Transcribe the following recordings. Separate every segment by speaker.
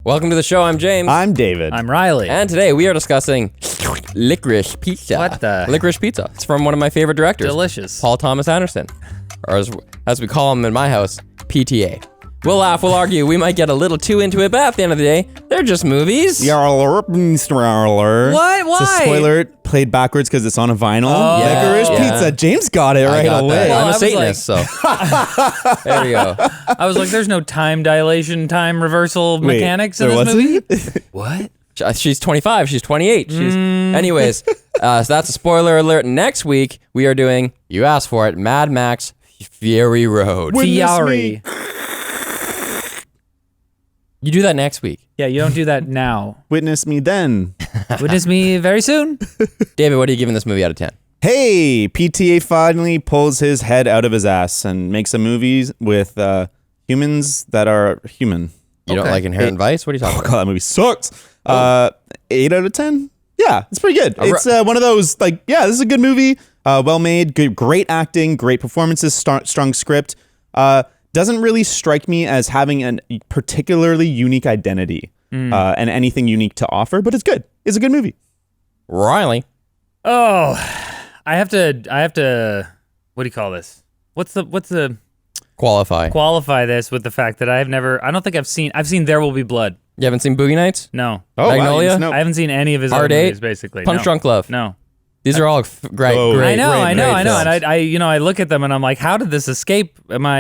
Speaker 1: Welcome to the show. I'm James.
Speaker 2: I'm David.
Speaker 3: I'm Riley.
Speaker 1: And today we are discussing Licorice Pizza.
Speaker 3: What the?
Speaker 1: Licorice Pizza. It's from one of my favorite directors.
Speaker 3: Delicious.
Speaker 1: Paul Thomas Anderson. Or as we call him in my house, PTA. We'll laugh, we'll argue, we might get a little too into it, but at the end of the day, they're just movies.
Speaker 2: What?
Speaker 3: Why?
Speaker 2: It's a spoiler played backwards because it's on a vinyl.
Speaker 3: Oh,
Speaker 2: Licorice Pizza. James got it right
Speaker 1: got
Speaker 2: away.
Speaker 1: that. I'm
Speaker 3: I
Speaker 1: a
Speaker 3: was
Speaker 1: Satanist, so. There you go.
Speaker 3: I was like, there's no time dilation, time reversal
Speaker 2: Wait,
Speaker 3: mechanics in
Speaker 2: there
Speaker 3: this
Speaker 2: wasn't?
Speaker 3: movie. What?
Speaker 1: She's 25, she's 28. Anyways, so that's a spoiler alert. Next week, we are doing, you asked for it, Mad Max Fury Road.
Speaker 3: Fiari.
Speaker 1: You do that next week.
Speaker 3: Yeah, you don't do that now.
Speaker 2: Witness me then.
Speaker 3: Witness me very soon.
Speaker 1: David, what are you giving this movie out of 10?
Speaker 2: Hey, PTA finally pulls his head out of his ass and makes a movie with humans that are human.
Speaker 1: You don't like Inherent Vice? What are you talking
Speaker 2: Oh
Speaker 1: about?
Speaker 2: god, that movie sucks. 8 out of 10. Yeah, it's pretty good. It's one of those this is a good movie. Well made, good, great acting, great performances, strong script. Doesn't really strike me as having a particularly unique identity and anything unique to offer, but it's good. It's a good movie.
Speaker 1: Riley.
Speaker 3: Oh, I have to. What do you call this? What's the
Speaker 1: Qualify
Speaker 3: this with the fact that I've seen There Will Be Blood.
Speaker 1: You haven't seen Boogie Nights?
Speaker 3: No.
Speaker 2: Oh,
Speaker 1: Magnolia?
Speaker 2: wow,
Speaker 3: I haven't seen any of his
Speaker 1: Hard
Speaker 3: other
Speaker 1: Eight?
Speaker 3: movies, basically.
Speaker 1: Punch
Speaker 3: No.
Speaker 1: Drunk Love?
Speaker 3: No.
Speaker 1: These are all great.
Speaker 2: I
Speaker 3: know.
Speaker 1: films.
Speaker 3: And I look at them and I'm like, how did this escape my,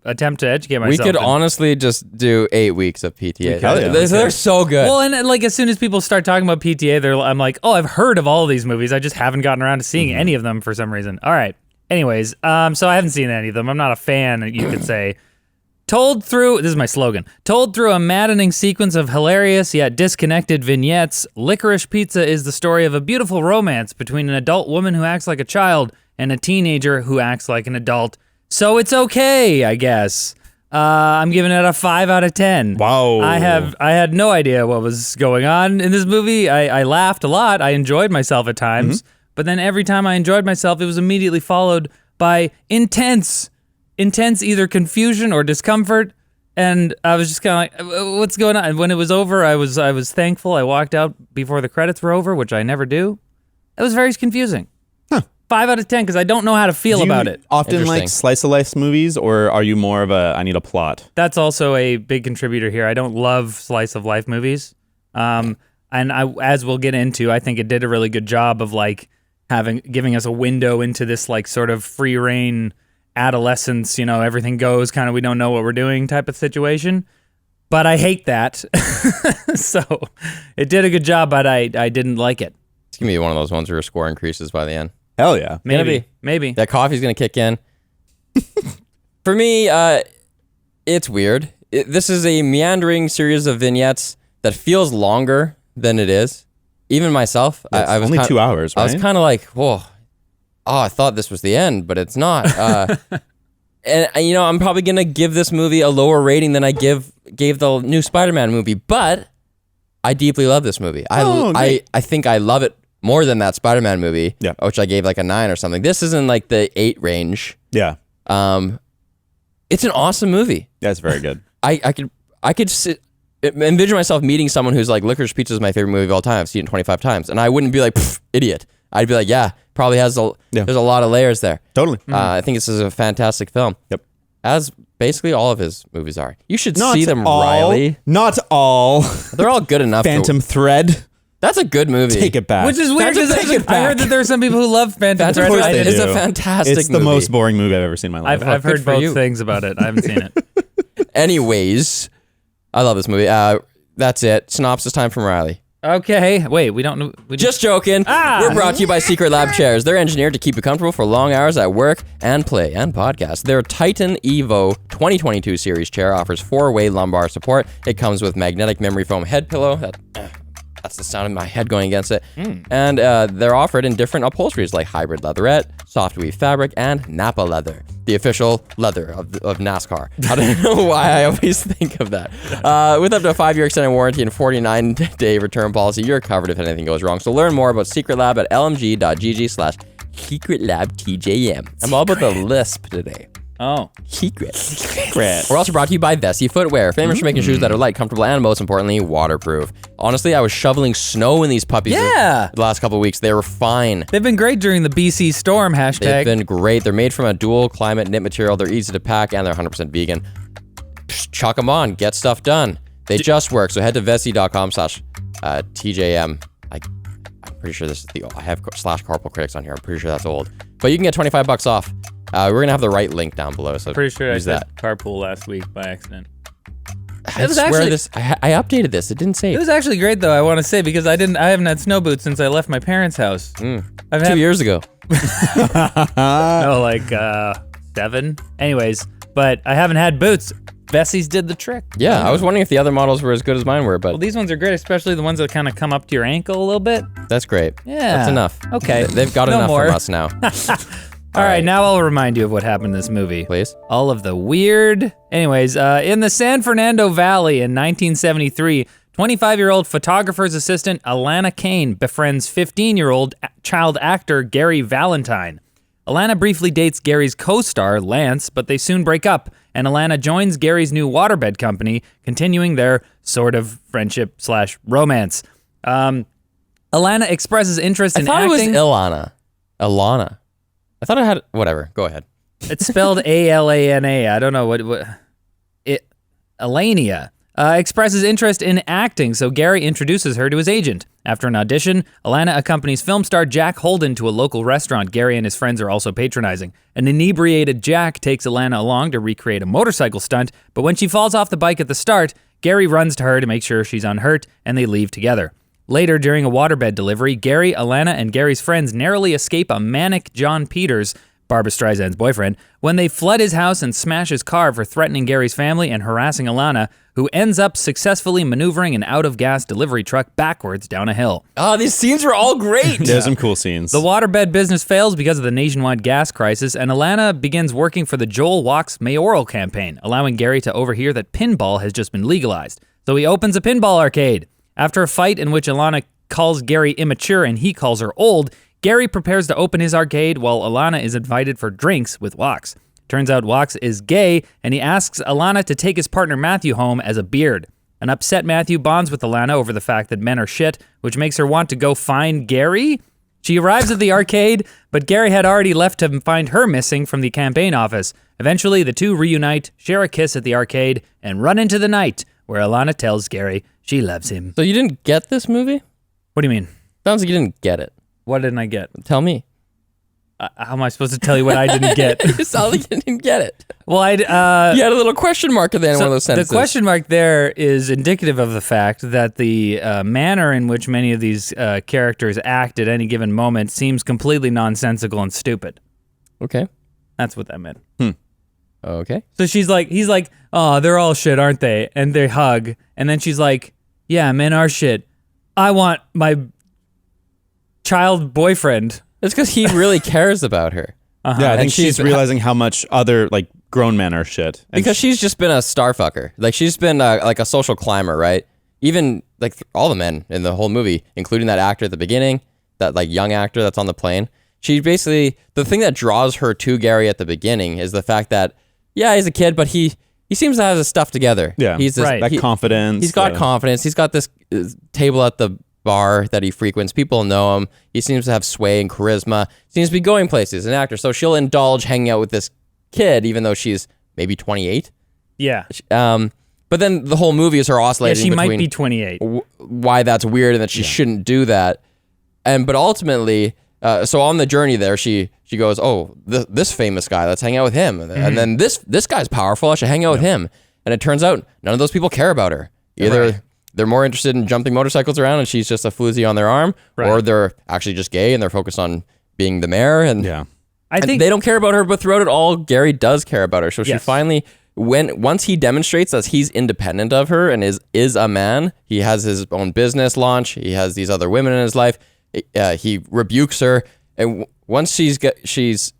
Speaker 3: attempt to educate myself?
Speaker 1: We could
Speaker 3: And-
Speaker 1: honestly just do 8 weeks of PTA.
Speaker 2: Hell yeah.
Speaker 1: They're so good.
Speaker 3: Well, and like as soon as people start talking about PTA, I'm like, oh, I've heard of all these movies. I just haven't gotten around to seeing any of them for some reason. All right. Anyways, so I haven't seen any of them. I'm not a fan, you could say. This is my slogan, told through a maddening sequence of hilarious yet disconnected vignettes, Licorice Pizza is the story of a beautiful romance between an adult woman who acts like a child and a teenager who acts like an adult. So it's okay, I guess. I'm giving it a 5 out of 10.
Speaker 2: Wow.
Speaker 3: I had no idea what was going on in this movie. I laughed a lot. I enjoyed myself at times. But then every time I enjoyed myself, it was immediately followed by intense either confusion or discomfort, and I was just kind of like, what's going on? And when it was over, I was thankful. I walked out before the credits were over, which I never do. It was very confusing. 5 out of 10 because I don't know how to feel about it.
Speaker 2: Often like slice of life movies, or are you more of I need a plot?
Speaker 3: That's also a big contributor here. I don't love slice of life movies. And as we'll get into, I think it did a really good job of like giving us a window into this like sort of free reign adolescence, everything goes kind of, we don't know what we're doing type of situation. But I hate that. So it did a good job, but I didn't like it.
Speaker 1: It's going to be one of those ones where your score increases by the end.
Speaker 2: Hell yeah.
Speaker 3: Maybe.
Speaker 1: That coffee's going to kick in. For me, it's weird. This is a meandering series of vignettes that feels longer than it is. Even myself, I was
Speaker 2: only 2 hours, right?
Speaker 1: I was kind of like, whoa. Oh, I thought this was the end, but it's not. And I'm probably gonna give this movie a lower rating than I gave the new Spider-Man movie, but I deeply love this movie. I think I love it more than that Spider-Man movie, which I gave like a 9 or something. This is in like the 8 range.
Speaker 2: Yeah.
Speaker 1: It's an awesome movie.
Speaker 2: That's very good.
Speaker 1: I could envision myself meeting someone who's like, Licorice Pizza is my favorite movie of all time. I've seen it 25 times, and I wouldn't be like, idiot. I'd be like, yeah, probably has there's a lot of layers there.
Speaker 2: Totally.
Speaker 1: I think this is a fantastic film.
Speaker 2: Yep.
Speaker 1: As basically all of his movies are. You should
Speaker 2: Not
Speaker 1: see them,
Speaker 2: all,
Speaker 1: Riley.
Speaker 2: Not all.
Speaker 1: They're all good enough.
Speaker 2: Phantom Thread.
Speaker 1: That's a good movie.
Speaker 2: Take it back.
Speaker 3: Which is weird because I heard that there are some people who love Phantom Thread.
Speaker 1: It's a fantastic movie.
Speaker 2: It's the most boring movie I've ever seen in my life.
Speaker 3: I've heard both things about it. I haven't seen it.
Speaker 1: Anyways, I love this movie. That's it. Synopsis time from Riley.
Speaker 3: Okay. Wait, we don't know.
Speaker 1: Just joking. We're brought to you by Secret Lab Chairs. They're engineered to keep you comfortable for long hours at work and play and podcast. Their Titan Evo 2022 series chair offers 4-way lumbar support. It comes with magnetic memory foam head pillow. That's the sound of my head going against it. And they're offered in different upholsteries like hybrid leatherette, soft weave fabric, and Napa leather, the official leather of NASCAR. I don't know why I always think of that. With up to a 5-year extended warranty and 49-day return policy, you're covered if anything goes wrong. So learn more about Secret Lab at lmg.gg/secretlabtjm. I'm all about the lisp today.
Speaker 3: Oh.
Speaker 1: Secret. We're also brought to you by Vessi Footwear, famous for making shoes that are light, comfortable, and most importantly, waterproof. Honestly, I was shoveling snow in these puppies the last couple of weeks. They were fine.
Speaker 3: They've been great during the BC storm hashtag.
Speaker 1: They've been great. They're made from a dual climate knit material. They're easy to pack, and they're 100% vegan. Just chuck them on. Get stuff done. They just work. So head to vessi.com/TJM. I'm pretty sure this is I have /Corporal Critics on here. I'm pretty sure that's old. But you can get $25 off. We're going to have the right link down below. So
Speaker 3: pretty sure I
Speaker 1: use
Speaker 3: said
Speaker 1: that.
Speaker 3: carpool last week by accident.
Speaker 1: I updated this. It didn't save.
Speaker 3: It was actually great though, I want to say, because I haven't had snow boots since I left my parents' house.
Speaker 1: 2 years ago.
Speaker 3: No, like 7. Anyways, but I haven't had boots. Vessi's did the trick.
Speaker 1: Yeah, I was wondering if the other models were as good as mine were, but
Speaker 3: Well, these ones are great, especially the ones that kind of come up to your ankle a little bit.
Speaker 1: that's great.
Speaker 3: Yeah.
Speaker 1: That's enough.
Speaker 3: Okay.
Speaker 1: They've got
Speaker 3: No
Speaker 1: enough
Speaker 3: more.
Speaker 1: from us now.
Speaker 3: All right, now I'll remind you of what happened in this movie.
Speaker 1: Please.
Speaker 3: All of the weird. Anyways, in the San Fernando Valley in 1973, 25-year-old photographer's assistant Alana Haim befriends 15-year-old child actor Gary Valentine. Alana briefly dates Gary's co-star, Lance, but they soon break up, and Alana joins Gary's new waterbed company, continuing their sort of friendship/romance. Alana expresses interest in
Speaker 1: I thought
Speaker 3: acting.
Speaker 1: it was Alana. I thought I had whatever. Go ahead.
Speaker 3: It's spelled Alana. I don't know what it. Alania expresses interest in acting, so Gary introduces her to his agent. After an audition, Alana accompanies film star Jack Holden to a local restaurant Gary and his friends are also patronizing. An inebriated Jack takes Alana along to recreate a motorcycle stunt, but when she falls off the bike at the start, Gary runs to her to make sure she's unhurt, and they leave together. Later, during a waterbed delivery, Gary, Alana, and Gary's friends narrowly escape a manic John Peters, Barbra Streisand's boyfriend, when they flood his house and smash his car for threatening Gary's family and harassing Alana, who ends up successfully maneuvering an out-of-gas delivery truck backwards down a hill.
Speaker 1: Oh, these scenes were all great.
Speaker 2: There's some cool scenes.
Speaker 3: The waterbed business fails because of the nationwide gas crisis, and Alana begins working for the Joel Walks mayoral campaign, allowing Gary to overhear that pinball has just been legalized. So he opens a pinball arcade. After a fight in which Alana calls Gary immature and he calls her old, Gary prepares to open his arcade while Alana is invited for drinks with Walks. Turns out Walks is gay, and he asks Alana to take his partner Matthew home as a beard. An upset Matthew bonds with Alana over the fact that men are shit, which makes her want to go find Gary. She arrives at the arcade, but Gary had already left to find her missing from the campaign office. Eventually, the two reunite, share a kiss at the arcade, and run into the night, where Alana tells Gary she loves him.
Speaker 1: So you didn't get this movie?
Speaker 3: What do you mean?
Speaker 1: Sounds like you didn't get it.
Speaker 3: What didn't I get?
Speaker 1: Tell me.
Speaker 3: How am I supposed to tell you what I didn't get?
Speaker 1: It sounds like you didn't get it.
Speaker 3: Well,
Speaker 1: You had a little question mark at the end of one of those sentences.
Speaker 3: The question mark there is indicative of the fact that the manner in which many of these characters act at any given moment seems completely nonsensical and stupid.
Speaker 1: Okay.
Speaker 3: That's what that meant.
Speaker 1: Okay.
Speaker 3: So he's like, oh, they're all shit, aren't they? And they hug. And then she's like, yeah, men are shit. I want my child boyfriend.
Speaker 1: It's because he really cares about her.
Speaker 2: Yeah, I think she's
Speaker 1: she's
Speaker 2: realizing how much other like grown men are shit. And
Speaker 1: Because she's just been a starfucker. Like, she's been like a social climber, right? Even like all the men in the whole movie, including that actor at the beginning, that like young actor that's on the plane. She basically, the thing that draws her to Gary at the beginning is the fact that, yeah, he's a kid, but he seems to have his stuff together.
Speaker 2: Yeah,
Speaker 1: he's this,
Speaker 3: right.
Speaker 2: that confidence.
Speaker 1: He's got confidence. He's got this table at the bar that he frequents. People know him. He seems to have sway and charisma. Seems to be going places, an actor. So she'll indulge hanging out with this kid, even though she's maybe 28.
Speaker 3: Yeah.
Speaker 1: But then the whole movie is her oscillating
Speaker 3: She
Speaker 1: between
Speaker 3: might be 28.
Speaker 1: why that's weird and that she shouldn't do that. But ultimately, so on the journey there, she goes, oh, this famous guy, let's hang out with him. And then this guy's powerful, I should hang out with him. And it turns out none of those people care about her. Either they're more interested in jumping motorcycles around and she's just a floozy on their arm, or they're actually just gay and they're focused on being the mayor. And
Speaker 3: I think
Speaker 1: they don't care about her, but throughout it all, Gary does care about her. So she finally, once he demonstrates that he's independent of her and is a man, he has his own business launch, he has these other women in his life, he rebukes her, and once she's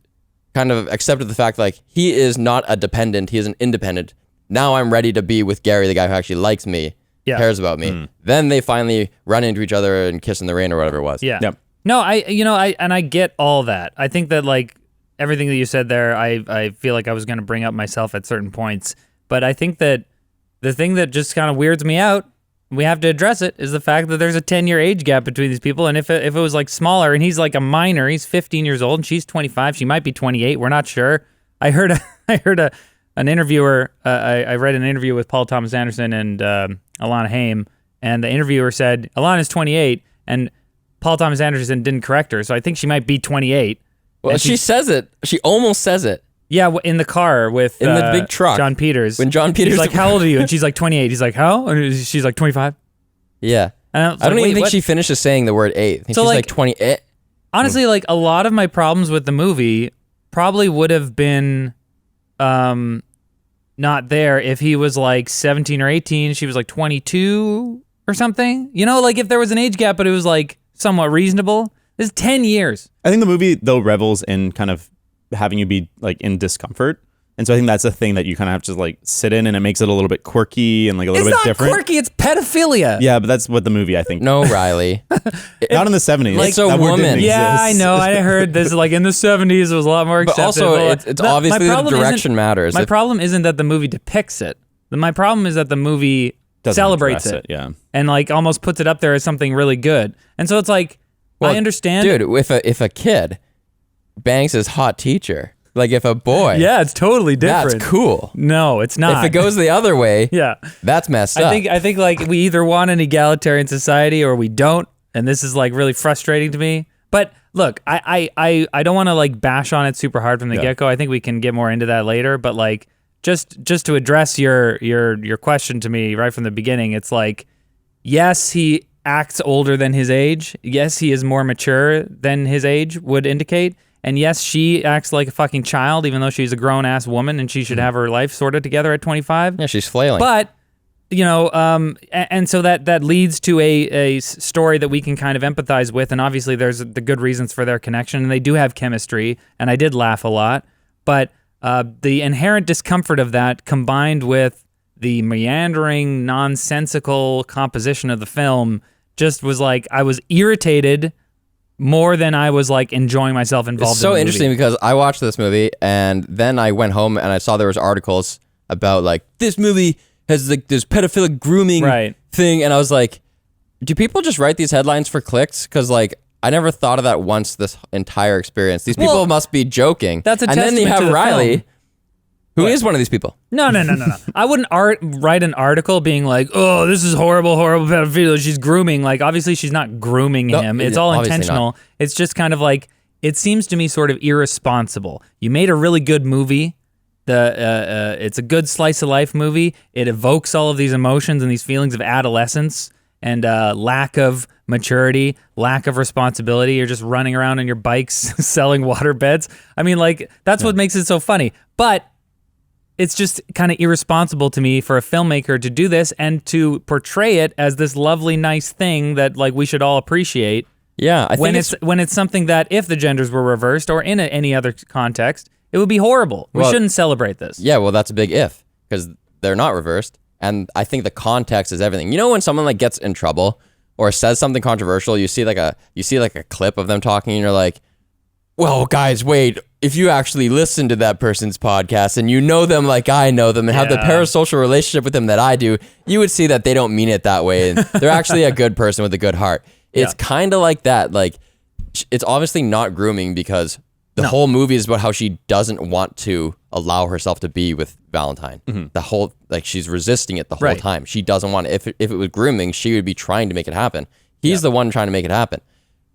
Speaker 1: kind of accepted the fact like he is not a dependent, he is an independent. Now I'm ready to be with Gary, the guy who actually likes me, cares about me. Then they finally run into each other and kiss in the rain or whatever it was.
Speaker 3: Yeah. No, I get all that. I think that like everything that you said there, I feel like I was going to bring up myself at certain points. But I think that the thing that just kind of weirds me out, we have to address it, is the fact that there's a 10-year age gap between these people. And if it was like smaller, and he's like a minor, he's 15 years old and she's 25, she might be 28, we're not sure. I heard an interviewer, I read an interview with Paul Thomas Anderson and Alana Haim, and the interviewer said Alana's 28, and Paul Thomas Anderson didn't correct her, so I think she might be 28.
Speaker 1: Well, she says it. She almost says it.
Speaker 3: Yeah, in the car with
Speaker 1: in the big truck.
Speaker 3: John Peters.
Speaker 1: When John Peters
Speaker 3: he's like, "How old are you?" And she's like, 28. He's like, "How?" And she's like, 25.
Speaker 1: Yeah.
Speaker 3: And
Speaker 1: I don't even think she finishes saying the word 8. I think she's like 20.
Speaker 3: Honestly, like a lot of my problems with the movie probably would have been not there if he was like 17 or 18, she was like 22 or something. You know, like if there was an age gap, but it was like somewhat reasonable. This is 10 years.
Speaker 2: I think the movie, though, revels in kind of having you be like in discomfort. And so I think that's a thing that you kind of have to like sit in, and it makes it a little bit quirky and like a little bit different.
Speaker 3: It's not quirky, it's pedophilia.
Speaker 2: Yeah, but that's what the movie, I think.
Speaker 1: No, Riley.
Speaker 2: Not in the 70s.
Speaker 1: Like, it's a woman.
Speaker 3: Yeah, I know. I heard this like in the 70s it was a lot more acceptable.
Speaker 1: But also, it's obviously the direction matters.
Speaker 3: My problem isn't that the movie depicts it. My problem is that the movie celebrates it.
Speaker 2: Yeah.
Speaker 3: And like almost puts it up there as something really good. And so it's like, I understand.
Speaker 1: Dude, if a kid bangs his hot teacher, like if a boy.
Speaker 3: Yeah, it's totally different.
Speaker 1: That's cool.
Speaker 3: No, it's not.
Speaker 1: If it goes the other way,
Speaker 3: yeah,
Speaker 1: that's messed up.
Speaker 3: I think like we either want an egalitarian society or we don't, and this is like really frustrating to me. But look, I don't want to like bash on it super hard from the get-go. I think we can get more into that later, but like just to address your question to me right from the beginning, it's like, yes, he acts older than his age. Yes, he is more mature than his age would indicate. And yes, she acts like a fucking child, even though she's a grown-ass woman and she should have her life sorted together at 25.
Speaker 1: Yeah, she's flailing.
Speaker 3: But, you know, and so that leads to a story that we can kind of empathize with. And obviously there's the good reasons for their connection. And they do have chemistry. And I did laugh a lot. But the inherent discomfort of that combined with the meandering, nonsensical composition of the film just was like, I was irritated more than I was like enjoying myself involved.
Speaker 1: It's so interesting because I watched this movie and then I went home and I saw there was articles about like this movie has like this pedophilic grooming thing, and I was like, do people just write these headlines for clicks? Because like I never thought of that once this entire experience. These people must be joking.
Speaker 3: That's a
Speaker 1: and then you
Speaker 3: testament
Speaker 1: have
Speaker 3: to the
Speaker 1: Riley,
Speaker 3: film.
Speaker 1: who is one of these people.
Speaker 3: No. I wouldn't write an article being like, oh, this is horrible pedophilia. She's grooming. Like, obviously, she's not grooming him. It's all intentional. Not. It's just kind of like, it seems to me sort of irresponsible. You made a really good movie. It's a good slice of life movie. It evokes all of these emotions and these feelings of adolescence and lack of maturity, lack of responsibility. You're just running around on your bikes selling water beds. I mean, like, that's what makes it so funny. But it's just kind of irresponsible to me for a filmmaker to do this and to portray it as this lovely, nice thing that like we should all appreciate.
Speaker 1: Yeah, I think
Speaker 3: when it's something that if the genders were reversed or in any other context, it would be horrible. We shouldn't celebrate this.
Speaker 1: Yeah, well, that's a big if because they're not reversed, and I think the context is everything. You know, when someone like gets in trouble or says something controversial, you see like a clip of them talking, and you're like, well, guys, wait. If you actually listen to that person's podcast and you know them like I know them and have the parasocial relationship with them that I do, you would see that they don't mean it that way. And they're actually a good person with a good heart. It's kind of like that. Like, it's obviously not grooming because the whole movie is about how she doesn't want to allow herself to be with Valentine. Mm-hmm. The whole, like, she's resisting it the whole time. She doesn't want it. If it was grooming, she would be trying to make it happen. He's the one trying to make it happen.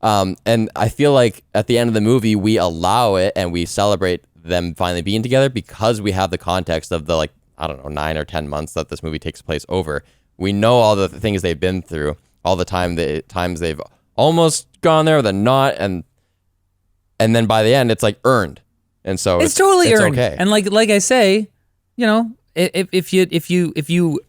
Speaker 1: And I feel like at the end of the movie, we allow it and we celebrate them finally being together because we have the context of the, like, I don't know, 9 or 10 months that this movie takes place over. We know all the things they've been through, all the times they've almost gone there, then not, and then by the end, it's like earned. And so
Speaker 3: it's totally earned.
Speaker 1: Okay.
Speaker 3: And like I say, you know, if you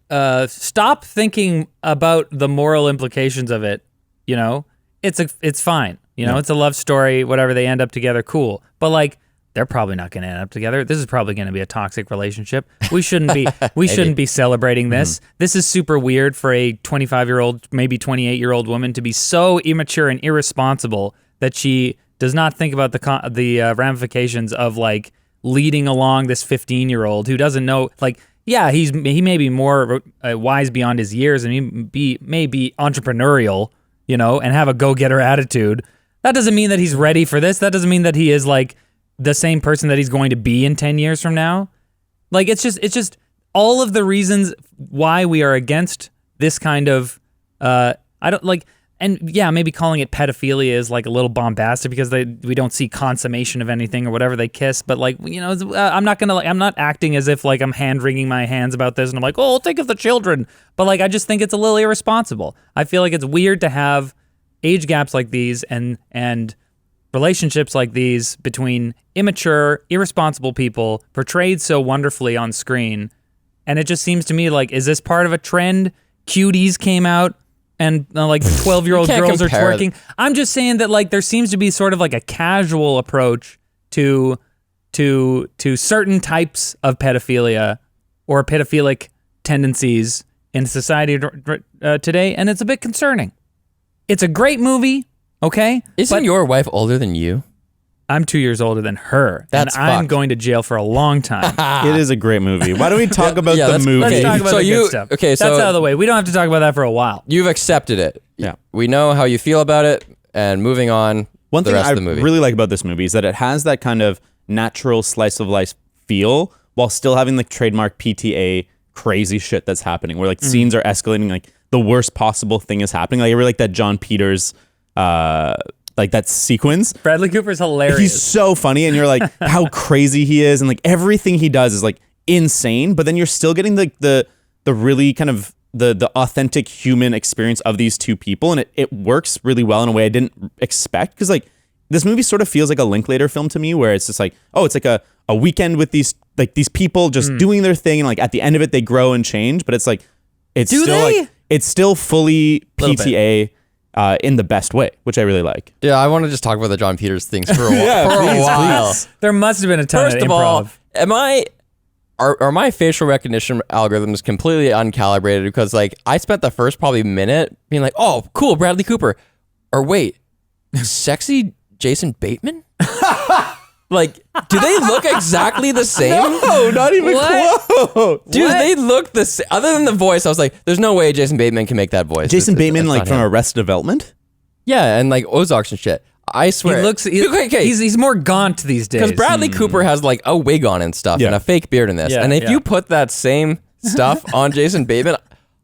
Speaker 3: stop thinking about the moral implications of it, you know, it's fine. You know, it's a love story, whatever, they end up together, cool. But like, they're probably not going to end up together. This is probably going to be a toxic relationship. We shouldn't be celebrating this. Mm-hmm. This is super weird for a 25-year-old, maybe 28-year-old woman to be so immature and irresponsible that she does not think about the ramifications of like leading along this 15-year-old who doesn't know, like, yeah, he may be more wise beyond his years, and he may be entrepreneurial, you know, and have a go-getter attitude. That doesn't mean that he's ready for this. That doesn't mean that he is like the same person that he's going to be in 10 years from now. Like, it's just all of the reasons why we are against this kind of, I don't like, and yeah, maybe calling it pedophilia is like a little bombastic because we don't see consummation of anything or whatever they kiss. But like, you know, I'm not acting as if like I'm hand wringing my hands about this and I'm like, oh, think of the children. But like, I just think it's a little irresponsible. I feel like it's weird to have age gaps like these and relationships like these between immature, irresponsible people portrayed so wonderfully on screen. And it just seems to me like, is this part of a trend? Cuties came out and like 12-year-old girls are twerking. I'm just saying that like there seems to be sort of like a casual approach to certain types of pedophilia or pedophilic tendencies in society today, and it's a bit concerning. It's a great movie, okay?
Speaker 1: Isn't your wife older than you?
Speaker 3: I'm 2 years older than her.
Speaker 1: That's
Speaker 3: and I'm
Speaker 1: fucked.
Speaker 3: going to jail for a long time.
Speaker 2: It is a great movie. Why don't we talk about the movie?
Speaker 3: Let's talk about the good stuff.
Speaker 1: Okay,
Speaker 3: that's out of the way. We don't have to talk about that for a while.
Speaker 1: You've accepted it.
Speaker 2: Yeah.
Speaker 1: We know how you feel about it, and moving on.
Speaker 2: One
Speaker 1: the
Speaker 2: thing
Speaker 1: rest
Speaker 2: I
Speaker 1: of the movie.
Speaker 2: really like about this movie is that it has that kind of natural slice of life feel while still having like trademark PTA crazy shit that's happening where like scenes are escalating, like the worst possible thing is happening. Like I really like that John Peters like that sequence.
Speaker 3: Bradley Cooper's hilarious.
Speaker 2: He's so funny, and you're like how crazy he is, and like everything he does is like insane, but then you're still getting the really kind of the authentic human experience of these two people, and it works really well in a way I didn't expect, because like this movie sort of feels like a Linklater film to me, where it's just like, oh, it's like a weekend with these people just doing their thing, and like at the end of it they grow and change, but it's like it's still fully PTA in the best way, which I really like.
Speaker 1: Yeah, I want to just talk about the John Peters things for a while.
Speaker 2: Yeah,
Speaker 1: a while.
Speaker 3: There must have been a ton of
Speaker 1: First of
Speaker 3: improv.
Speaker 1: all, are my facial recognition algorithms completely uncalibrated? Because like I spent the first probably minute being like, oh, cool, Bradley Cooper. Or wait, sexy Jason Bateman? Like, do they look exactly the same?
Speaker 2: No, not even close.
Speaker 1: Dude, they look the same. Other than the voice, I was like, there's no way Jason Bateman can make that voice.
Speaker 2: Jason Bateman,
Speaker 1: that's
Speaker 2: like
Speaker 1: not
Speaker 2: from
Speaker 1: him.
Speaker 2: Arrested Development?
Speaker 1: Yeah, and like Ozarks and shit. I swear.
Speaker 3: He looks.
Speaker 1: Okay.
Speaker 3: He's more gaunt these days.
Speaker 1: Because Bradley Cooper has like a wig on and stuff,
Speaker 2: Yeah.
Speaker 1: and a fake beard in this.
Speaker 3: Yeah,
Speaker 1: and if
Speaker 3: yeah.
Speaker 1: you put that same stuff on Jason Bateman,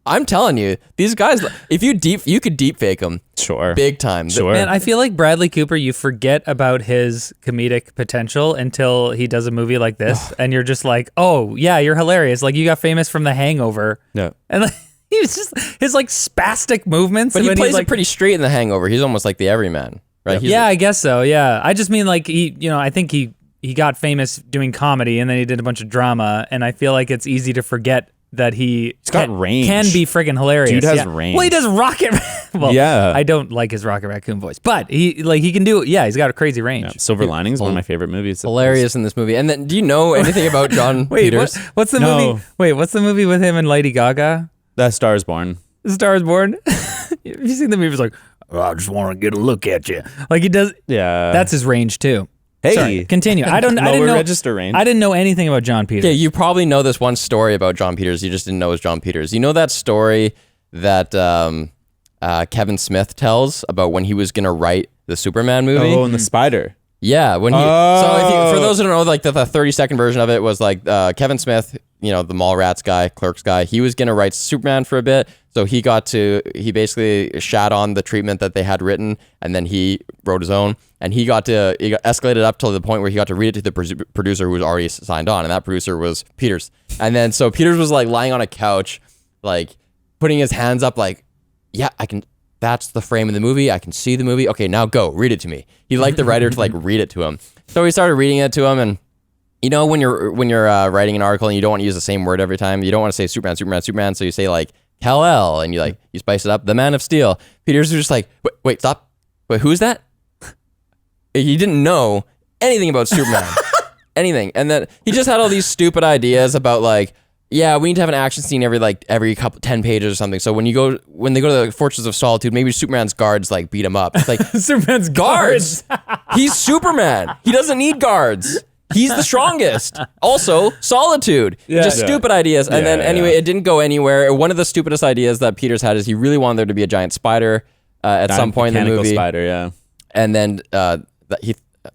Speaker 1: I'm telling you, these guys, if you could deep fake them,
Speaker 2: Sure.
Speaker 1: big time.
Speaker 2: Sure.
Speaker 3: Man, I feel like Bradley Cooper, you forget about his comedic potential until he does a movie like this, and you're just like, oh yeah, you're hilarious. Like you got famous from The Hangover,
Speaker 2: Yeah.
Speaker 3: and like, he's just his like spastic movements.
Speaker 1: But he
Speaker 3: when
Speaker 1: plays
Speaker 3: he's like,
Speaker 1: it pretty straight in The Hangover. He's almost like the everyman, right? He's
Speaker 3: yeah, I guess so. Yeah, I just mean like I think he got famous doing comedy, and then he did a bunch of drama, and I feel like it's easy to forget that he's
Speaker 2: got range.
Speaker 3: Can be friggin' hilarious.
Speaker 2: Dude has
Speaker 3: yeah.
Speaker 2: range.
Speaker 3: Well, he does Rocket. Well,
Speaker 2: Yeah.
Speaker 3: I don't like his Rocket Raccoon voice, but he can do. Yeah, he's got a crazy range.
Speaker 2: Yeah. Silver Linings, one of my favorite movies.
Speaker 1: hilarious in this movie. And then, do you know anything about John
Speaker 3: Wait,
Speaker 1: Peters?
Speaker 3: what's the
Speaker 2: No.
Speaker 3: movie? Wait, what's the movie with him and Lady Gaga?
Speaker 2: That Star is Born.
Speaker 3: The Star is Born. Have you seen the movie? He's like, oh, I just want to get a look at you. Like he does.
Speaker 2: Yeah.
Speaker 3: That's his range too.
Speaker 2: Hey.
Speaker 3: Sorry, continue. I didn't
Speaker 2: Lower
Speaker 3: know
Speaker 2: register range.
Speaker 3: I didn't know anything about John Peters.
Speaker 1: Yeah, you probably know this one story about John Peters. You just didn't know it was John Peters. You know that story that Kevin Smith tells about when he was going to write the Superman movie?
Speaker 2: Oh, and the spider.
Speaker 1: Yeah, when he. So if you, for those who don't know, like the 30-second version of it was like Kevin Smith, you know, the Mallrats guy, Clerks guy. He was gonna write Superman for a bit, so he basically shat on the treatment that they had written, and then he wrote his own, and he got escalated up to the point where he got to read it to the producer who was already signed on, and that producer was Peters. And then so Peters was like lying on a couch, like putting his hands up, like, yeah, I can. That's the frame of the movie. I can see the movie. Okay, now go read it to me. He liked the writer to like read it to him. So he started reading it to him, and you know when you're writing an article and you don't want to use the same word every time, you don't want to say Superman, Superman, Superman. So you say like Kal-El, and you spice it up. The Man of Steel. Peters was just like, wait, stop. Wait, who's that? He didn't know anything about Superman, anything, and then he just had all these stupid ideas about like, yeah, we need to have an action scene every couple 10 pages or something. So when they go to the Fortress of Solitude, maybe Superman's guards like beat him up. It's like
Speaker 3: Superman's guards.
Speaker 1: He's Superman. He doesn't need guards. He's the strongest. Also, Solitude. Just stupid ideas. And then anyway, it didn't go anywhere. One of the stupidest ideas that Peters had is he really wanted there to be a giant spider at some point in the movie.
Speaker 2: Spider, yeah.
Speaker 1: And then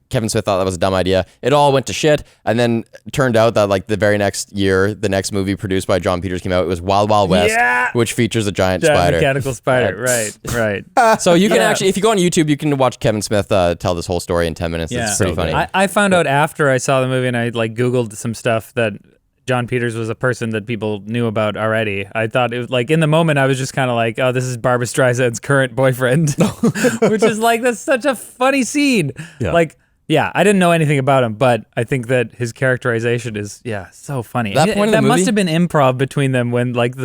Speaker 1: Kevin Smith thought that was a dumb idea. It all went to shit. And then it turned out that like the very next year, the next movie produced by John Peters came out. It was Wild Wild West, which features a giant spider.
Speaker 3: Mechanical spider. Right.
Speaker 1: So you can actually, if you go on YouTube, you can watch Kevin Smith tell this whole story in 10 minutes. It's pretty funny.
Speaker 3: I found out after I saw the movie and I like Googled some stuff that John Peters was a person that people knew about already. I thought it was like in the moment I was just kind of like, oh, this is Barbra Streisand's current boyfriend, which is like, that's such a funny scene.
Speaker 2: Yeah.
Speaker 3: Like, yeah, I didn't know anything about him, but I think that his characterization is, so funny.
Speaker 1: That point in the movie?
Speaker 3: Must have been improv between them when like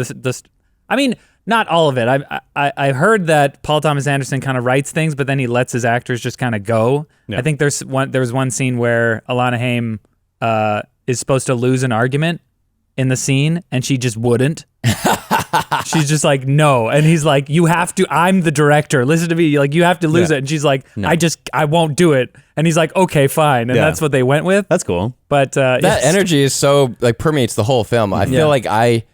Speaker 3: I mean, not all of it. I heard that Paul Thomas Anderson kind of writes things, but then he lets his actors just kind of go. Yeah. I think there was one scene where Alana Haim is supposed to lose an argument in the scene, and she just wouldn't. She's just like, no. And he's like, you have to, I'm the director. Listen to me. Like, you have to lose it. And she's like, no. I won't do it. And he's like, okay, fine. And that's what they went with.
Speaker 2: That's cool.
Speaker 3: But
Speaker 1: that energy is so, like, permeates the whole film. I feel like I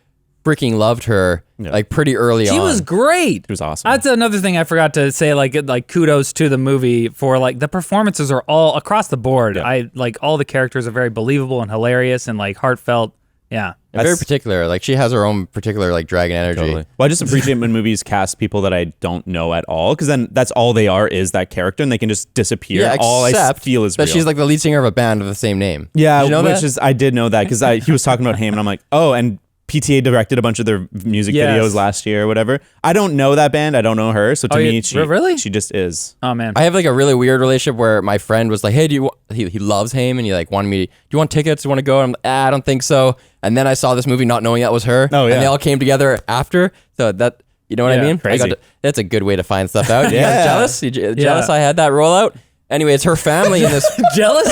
Speaker 1: freaking loved her, like, pretty early on.
Speaker 3: She was great.
Speaker 2: She was awesome.
Speaker 3: That's another thing I forgot to say, like kudos to the movie for, like, the performances are all across the board. Yeah. Like, all the characters are very believable and hilarious and, like, heartfelt. Yeah.
Speaker 1: And very particular. Like, she has her own particular, like, dragon energy.
Speaker 2: Totally. Well, I just appreciate when movies cast people that I don't know at all, because then that's all they are is that character, and they can just disappear.
Speaker 1: Yeah,
Speaker 2: all I feel is
Speaker 1: that
Speaker 2: real.
Speaker 1: she's like the lead singer of a band of the same name.
Speaker 2: Yeah, I did know that, because he was talking about Haim, and I'm like, oh, and PTA directed a bunch of their music videos last year or whatever. I don't know that band. I don't know her. So to me, she just is.
Speaker 3: Oh, man.
Speaker 1: I have like a really weird relationship where my friend was like, hey, he loves Haim, and he like wanted me, do you want tickets? Do you want to go? And I'm like, I don't think so. And then I saw this movie not knowing that was her. Oh, yeah. And they all came together after. So that, you know what I mean?
Speaker 2: Crazy.
Speaker 1: That's a good way to find stuff out. You guys jealous? Jealous I had that rollout? Anyway, it's her family in this.
Speaker 3: Jealous?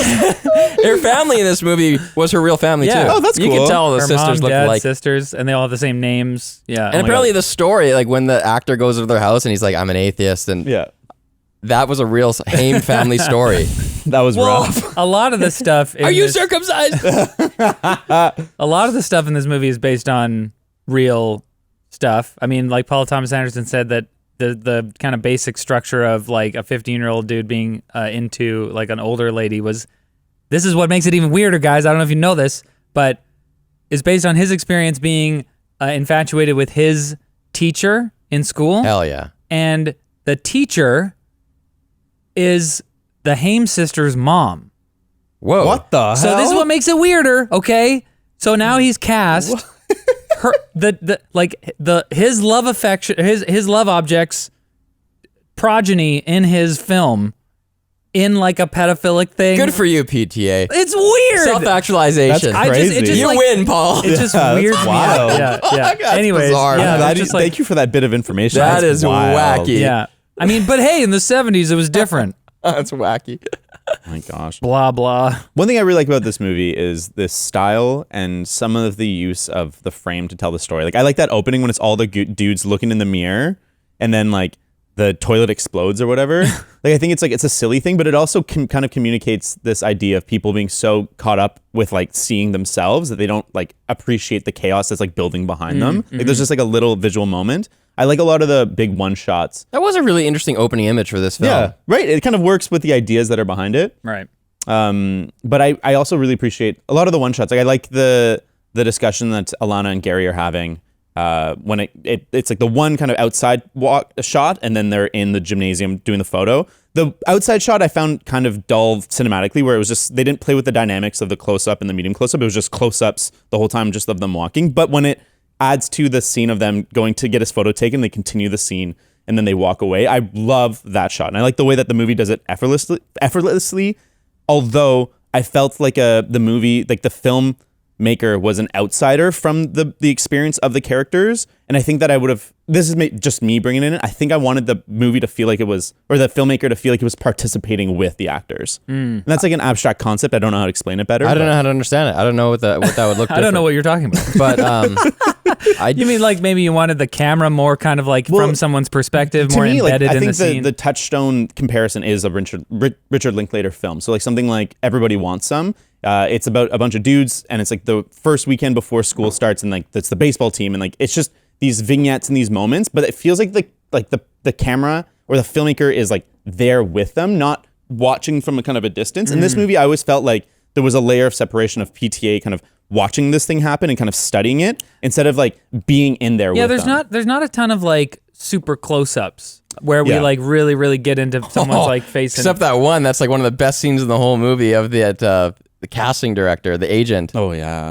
Speaker 1: Her family in this movie was her real family too.
Speaker 2: Oh, that's cool.
Speaker 1: You can tell the
Speaker 3: her
Speaker 1: sisters
Speaker 3: mom,
Speaker 1: look like
Speaker 3: sisters, and they all have the same names. Yeah.
Speaker 1: And apparently the story, like when the actor goes to their house and he's like, I'm an atheist, and that was a real Haim family story.
Speaker 2: That was rough.
Speaker 3: A lot of the stuff.
Speaker 1: Are you circumcised?
Speaker 3: A lot of the stuff in this movie is based on real stuff. I mean, like Paul Thomas Anderson said that the kind of basic structure of like a 15-year-old dude being into like an older lady this is what makes it even weirder, guys. I don't know if you know this, but is based on his experience being infatuated with his teacher in school.
Speaker 1: Hell yeah.
Speaker 3: And the teacher is the Haim sisters' mom.
Speaker 1: Whoa.
Speaker 2: What the hell?
Speaker 3: So this is what makes it weirder, okay? So now he's cast his love affection, his love objects progeny in his film in like a pedophilic thing.
Speaker 1: Good for you, PTA.
Speaker 3: It's weird.
Speaker 1: Self-actualization.
Speaker 2: That's crazy.
Speaker 1: You win, Paul.
Speaker 3: It just weird.
Speaker 2: Wild.
Speaker 3: Yeah. Anyways,
Speaker 1: bizarre.
Speaker 2: Thank you for that bit of information.
Speaker 1: That is
Speaker 2: wild.
Speaker 1: wacky.
Speaker 3: Yeah. I mean, but hey, in the 70s, it was different.
Speaker 1: That's wacky.
Speaker 2: Oh my gosh.
Speaker 3: Blah, blah.
Speaker 2: One thing I really like about this movie is this style and some of the use of the frame to tell the story. Like, I like that opening when it's all the dudes looking in the mirror and then like the toilet explodes or whatever. Like, I think it's a silly thing, but it also kind of communicates this idea of people being so caught up with like seeing themselves that they don't like appreciate the chaos that's like building behind them. Like, there's just like a little visual moment. I like a lot of the big one shots.
Speaker 1: That was a really interesting opening image for this film.
Speaker 2: Yeah, right. It kind of works with the ideas that are behind it.
Speaker 3: Right.
Speaker 2: But I also really appreciate a lot of the one shots. Like, I like the discussion that Alana and Gary are having when it's like the one kind of outside shot, and then they're in the gymnasium doing the photo. The outside shot I found kind of dull cinematically, where it was just, they didn't play with the dynamics of the close-up and the medium close-up. It was just close-ups the whole time, just of them walking. But when it adds to the scene of them going to get his photo taken, they continue the scene, and then they walk away. I love that shot. And I like the way that the movie does it effortlessly, although I felt like the movie, like the film maker was an outsider from the experience of the characters. And I think that I would have, this is just me bringing in it. I think I wanted the movie to feel like it was, or the filmmaker to feel like it was participating with the actors. And that's like an abstract concept. I don't know how to explain it better.
Speaker 1: I don't know how to understand it. I don't know what that would look different.
Speaker 3: I don't know what you're talking about.
Speaker 1: But
Speaker 3: you mean like maybe you wanted the camera more kind of like from someone's perspective, more embedded in the scene?
Speaker 2: I think the touchstone comparison is a Richard Linklater film. So like something like Everybody Wants Some. It's about a bunch of dudes, and it's like the first weekend before school starts, and like it's the baseball team, and like it's just these vignettes and these moments, but it feels like the camera or the filmmaker is like there with them, not watching from a kind of a distance. In this movie, I always felt like there was a layer of separation of PTA kind of watching this thing happen and kind of studying it instead of like being in there with them.
Speaker 3: There's not a ton of like super close-ups where we like really, really get into someone's like face.
Speaker 1: Except that one, that's like one of the best scenes in the whole movie of the casting director, the agent.
Speaker 2: Oh yeah.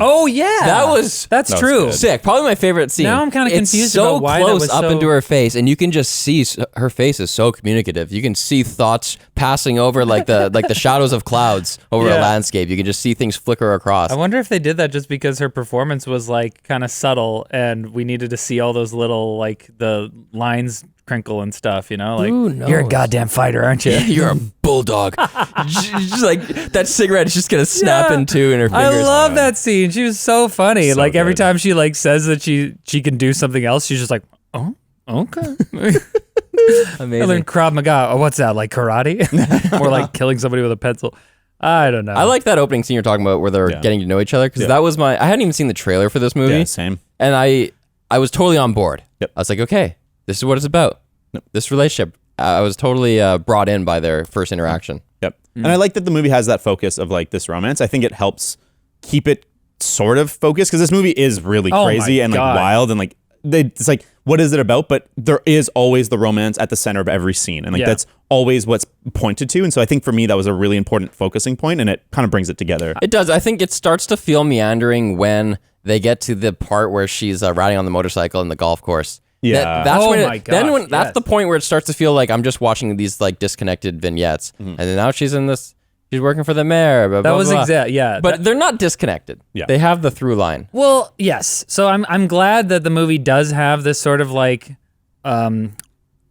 Speaker 3: That's true.
Speaker 2: Good.
Speaker 1: Sick. Probably my favorite scene.
Speaker 3: Now I'm kind of confused
Speaker 1: it's so
Speaker 3: about why
Speaker 1: close
Speaker 3: that was
Speaker 1: up into her face, and you can just see her face is so communicative. You can see thoughts passing over like the shadows of clouds over a landscape. You can just see things flicker across.
Speaker 3: I wonder if they did that just because her performance was like kind of subtle, and we needed to see all those little like the lines crinkle and stuff, you know, like you're a goddamn fighter, aren't you?
Speaker 1: You're a bulldog. Just like that cigarette is just gonna snap in two in her fingers.
Speaker 3: I love that scene. She was so funny.
Speaker 2: So
Speaker 3: like every
Speaker 2: good.
Speaker 3: time she like says that she can do something else, she's just like, oh, okay.
Speaker 1: Amazing.
Speaker 3: I learned Krav Maga. Oh, what's that? Like karate? Or like killing somebody with a pencil? I don't know.
Speaker 1: I like that opening scene you're talking about where they're getting to know each other, because that was I hadn't even seen the trailer for this movie.
Speaker 2: Yeah, same.
Speaker 1: And I was totally on board.
Speaker 2: Yep.
Speaker 1: I was like, okay, this is what it's about.
Speaker 2: Yep.
Speaker 1: This relationship. I was totally brought in by their first interaction.
Speaker 2: Yep. And I like that the movie has that focus of like this romance. I think it helps keep it sort of focused, because this movie is really crazy and like wild, and like it's like, what is it about? But there is always the romance at the center of every scene, and like that's always what's pointed to. And so I think for me that was a really important focusing point, and it kind of brings it together.
Speaker 1: It does. I think it starts to feel meandering when they get to the part where she's riding on the motorcycle in the golf course.
Speaker 2: Yeah.
Speaker 1: That's
Speaker 3: Oh
Speaker 1: when
Speaker 3: my gosh,
Speaker 1: then when that's
Speaker 3: yes.
Speaker 1: the point where it starts to feel like I'm just watching these like disconnected vignettes, and then now she's in this. She's working for the mayor. Blah,
Speaker 3: that
Speaker 1: blah,
Speaker 3: was
Speaker 1: blah.
Speaker 3: exact. Yeah,
Speaker 1: But they're not disconnected.
Speaker 2: Yeah.
Speaker 1: They have the through line.
Speaker 3: well, yes. So I'm glad that the movie does have this sort of like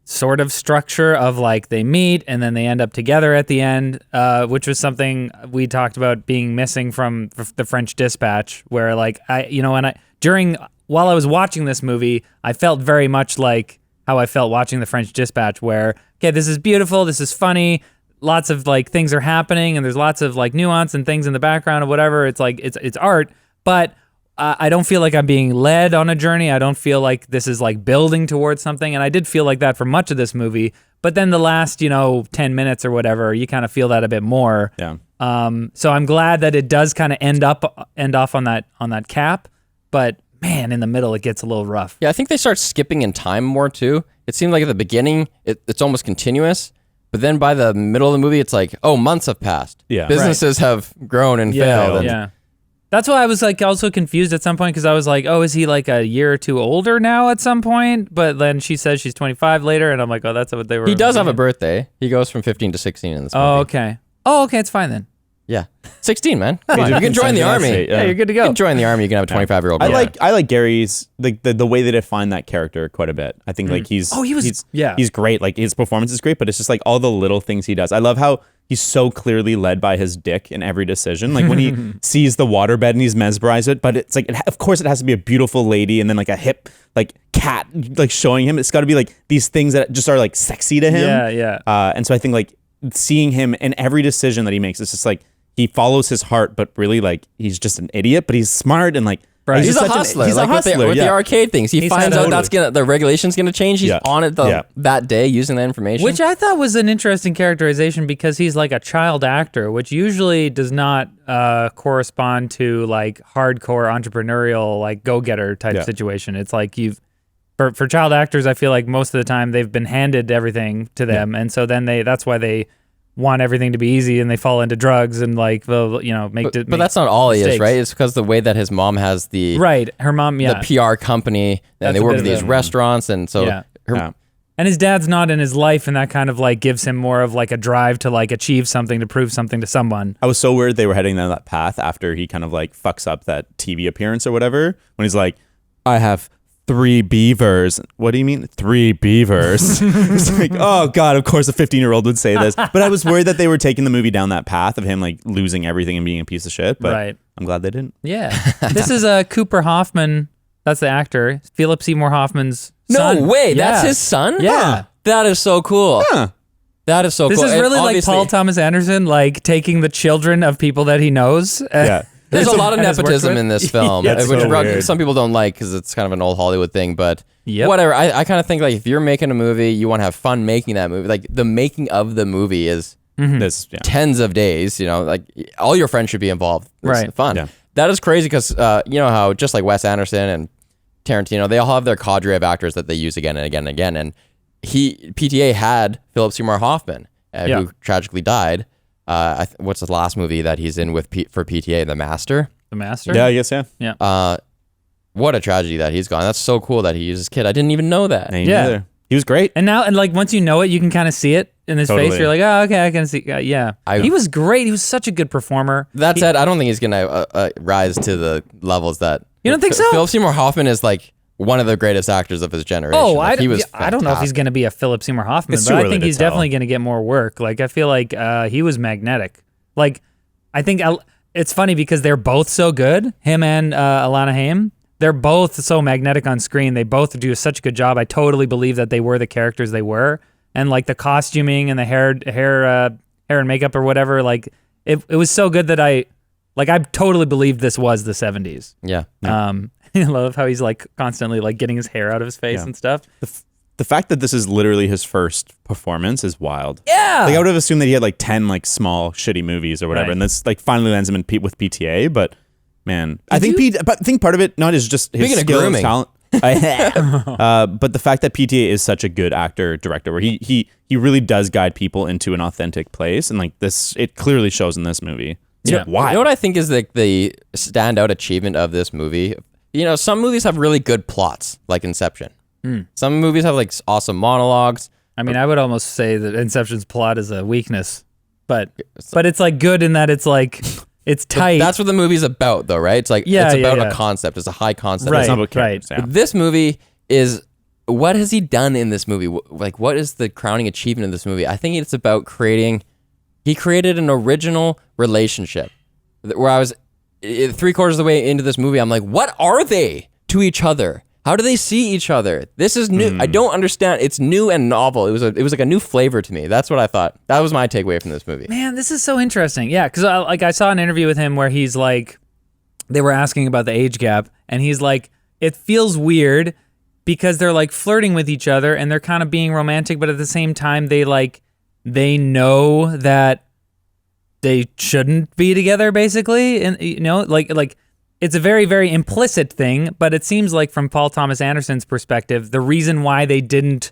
Speaker 3: sort of structure of like they meet and then they end up together at the end, which was something we talked about being missing from the French Dispatch, where like while I was watching this movie, I felt very much like how I felt watching the French Dispatch, where, okay, this is beautiful, this is funny, lots of like things are happening, and there's lots of like nuance and things in the background or whatever. It's like it's art, but I don't feel like I'm being led on a journey. I don't feel like this is like building towards something, and I did feel like that for much of this movie. But then the last 10 minutes or whatever, you kind of feel that a bit more.
Speaker 2: Yeah.
Speaker 3: So I'm glad that it does kind of end off on that cap, but man, in the middle it gets a little rough.
Speaker 1: Yeah, I think they start skipping in time more too. It seemed like at the beginning it's almost continuous, but then by the middle of the movie it's like, oh, months have passed.
Speaker 2: Yeah.
Speaker 1: Businesses have grown and failed. And
Speaker 3: Yeah. That's why I was like also confused at some point, because I was like, oh, is he like a year or two older now at some point? But then she says she's 25 later, and I'm like, oh, that's what they were.
Speaker 1: He does have a birthday. He goes from 15 to 16 in this movie.
Speaker 3: Oh, okay. Oh, okay, it's fine then.
Speaker 1: Yeah. 16, man. Come on. You can join the army.
Speaker 3: Yeah, you're good to
Speaker 1: You
Speaker 3: go.
Speaker 1: can join the army. You can have a 25-year-old.
Speaker 2: I like Gary's the way they define that character quite a bit. I think like he's great. Like his performance is great, but it's just like all the little things he does. I love how he's so clearly led by his dick in every decision. Like when he sees the waterbed and he's mesmerized it, but it's like of course it has to be a beautiful lady and then like a hip like cat like showing him. It's got to be like these things that just are like sexy to him.
Speaker 3: Yeah.
Speaker 2: And so I think like seeing him in every decision that he makes, it's just like he follows his heart, but really like he's just an idiot, but he's smart and like
Speaker 3: Right.
Speaker 1: He's a hustler.
Speaker 2: He's
Speaker 1: like
Speaker 2: a hustler
Speaker 1: with the arcade things. He finds out
Speaker 2: totally.
Speaker 1: the regulation's gonna change. He's on it that day using that information.
Speaker 3: Which I thought was an interesting characterization, because he's like a child actor, which usually does not correspond to like hardcore entrepreneurial like go-getter type situation. It's like for child actors, I feel like most of the time they've been handed everything to them, and so then that's why they want everything to be easy and they fall into drugs and like make.
Speaker 1: But that's not all he is, right? It's because the way that his mom has the
Speaker 3: her mom,
Speaker 1: the PR company, and they work at these restaurants, and so
Speaker 3: And his dad's not in his life, and that kind of like gives him more of like a drive to like achieve something, to prove something to someone.
Speaker 2: I was so worried they were heading down that path after he kind of like fucks up that TV appearance or whatever. When he's like, I have 3 beavers. What do you mean 3 beavers? It's like, oh God, of course a 15-year-old would say this. But I was worried that they were taking the movie down that path of him like losing everything and being a piece of shit. But
Speaker 3: Right.
Speaker 2: I'm glad they didn't.
Speaker 3: Yeah. This is Cooper Hoffman. That's the actor. Phillip Seymore Hoffman's son.
Speaker 1: No way,
Speaker 3: Yeah.
Speaker 1: that's his son?
Speaker 3: Yeah.
Speaker 1: That is so cool.
Speaker 2: Huh.
Speaker 1: That is so
Speaker 3: This
Speaker 1: cool.
Speaker 3: is
Speaker 1: And
Speaker 3: really like
Speaker 1: obviously,
Speaker 3: Paul Thomas Anderson, like taking the children of people that he knows.
Speaker 2: Yeah.
Speaker 1: There's a lot of
Speaker 3: and has worked
Speaker 1: nepotism
Speaker 3: with.
Speaker 1: in this film,
Speaker 2: Yeah, it's
Speaker 1: which
Speaker 2: so weird.
Speaker 1: some people don't like because it's kind of an old Hollywood thing, but
Speaker 3: Yep.
Speaker 1: whatever. I kind of think like if you're making a movie, you want to have fun making that movie. Like the making of the movie is
Speaker 2: This, yeah.
Speaker 1: tens of days, like all your friends should be involved. It's
Speaker 3: Right.
Speaker 1: fun.
Speaker 2: Yeah.
Speaker 1: That is crazy because you know how just like Wes Anderson and Tarantino, they all have their cadre of actors that they use again and again and again. And PTA had Phillip Seymore Hoffman, who tragically died. What's the last movie that he's in with for PTA? The Master.
Speaker 3: The Master?
Speaker 2: Yeah, I guess, yeah.
Speaker 3: Yeah.
Speaker 1: What a tragedy that he's gone. That's so cool that he used his kid. I didn't even know that.
Speaker 2: Me
Speaker 3: Yeah.
Speaker 2: neither. He was great.
Speaker 3: And now, and like once you know it, you can kind of see it in his face.
Speaker 2: Totally.
Speaker 3: You're like, oh, okay, I can see. Yeah. He was great. He was such a good performer.
Speaker 1: That said, I don't think he's gonna rise to the levels that.
Speaker 3: You don't think so?
Speaker 1: Phillip Seymour Hoffman is like one of the greatest actors of his generation.
Speaker 3: Oh,
Speaker 1: Like, he was
Speaker 3: I don't know if he's going to be a Phillip Seymour Hoffman,
Speaker 2: It's
Speaker 3: but
Speaker 2: too
Speaker 3: I
Speaker 2: early
Speaker 3: think
Speaker 2: to
Speaker 3: he's
Speaker 2: tell.
Speaker 3: definitely going to get more work. Like, I feel like he was magnetic. Like, I think it's funny because they're both so good, him and Alana Haim. They're both so magnetic on screen. They both do such a good job. I totally believe that they were the characters they were. And like the costuming and the hair and makeup or whatever, like it was so good that I totally believed this was the 70s.
Speaker 1: Yeah.
Speaker 3: I love how he's like constantly like getting his hair out of his face and stuff.
Speaker 2: The fact that this is literally his first performance is wild.
Speaker 3: Yeah.
Speaker 2: Like I would have assumed that he had like 10 like small shitty movies or whatever,
Speaker 3: Right.
Speaker 2: and this like finally lands him in with PTA. But man, I think part of it not is just his
Speaker 1: Speaking of
Speaker 2: skill and
Speaker 1: grooming.
Speaker 2: talent. But the fact that PTA is such a good actor director, where he really does guide people into an authentic place, and like this, it clearly shows in this movie. It's
Speaker 3: Yeah.
Speaker 2: wild.
Speaker 1: You know what I think is like the standout achievement of this movie? Some movies have really good plots, like Inception. Some movies have like awesome monologues.
Speaker 3: I mean, I would almost say that Inception's plot is a weakness, but it's like good in that it's like it's tight.
Speaker 1: That's what the movie's about, though, right? It's like it's about a concept. It's a high concept.
Speaker 3: Right.
Speaker 1: It's
Speaker 2: It's not about
Speaker 3: right.
Speaker 2: characters, yeah.
Speaker 1: But this movie is, what has he done in this movie? Like, what is the crowning achievement of this movie? I think it's about he created an original relationship where I was 3/4 of the way into this movie. I'm like, what are they to each other? How do they see each other? This is new. I don't understand. It's new and novel. It was like a new flavor to me. That's what I thought. That was my takeaway from this movie.
Speaker 3: Man, this is so interesting. Yeah, because I saw an interview with him where he's like, they were asking about the age gap, and he's like, it feels weird because they're like flirting with each other and they're kind of being romantic, but at the same time they know that they shouldn't be together, basically, and like it's a very, very implicit thing, but it seems like from Paul Thomas Anderson's perspective, the reason why they didn't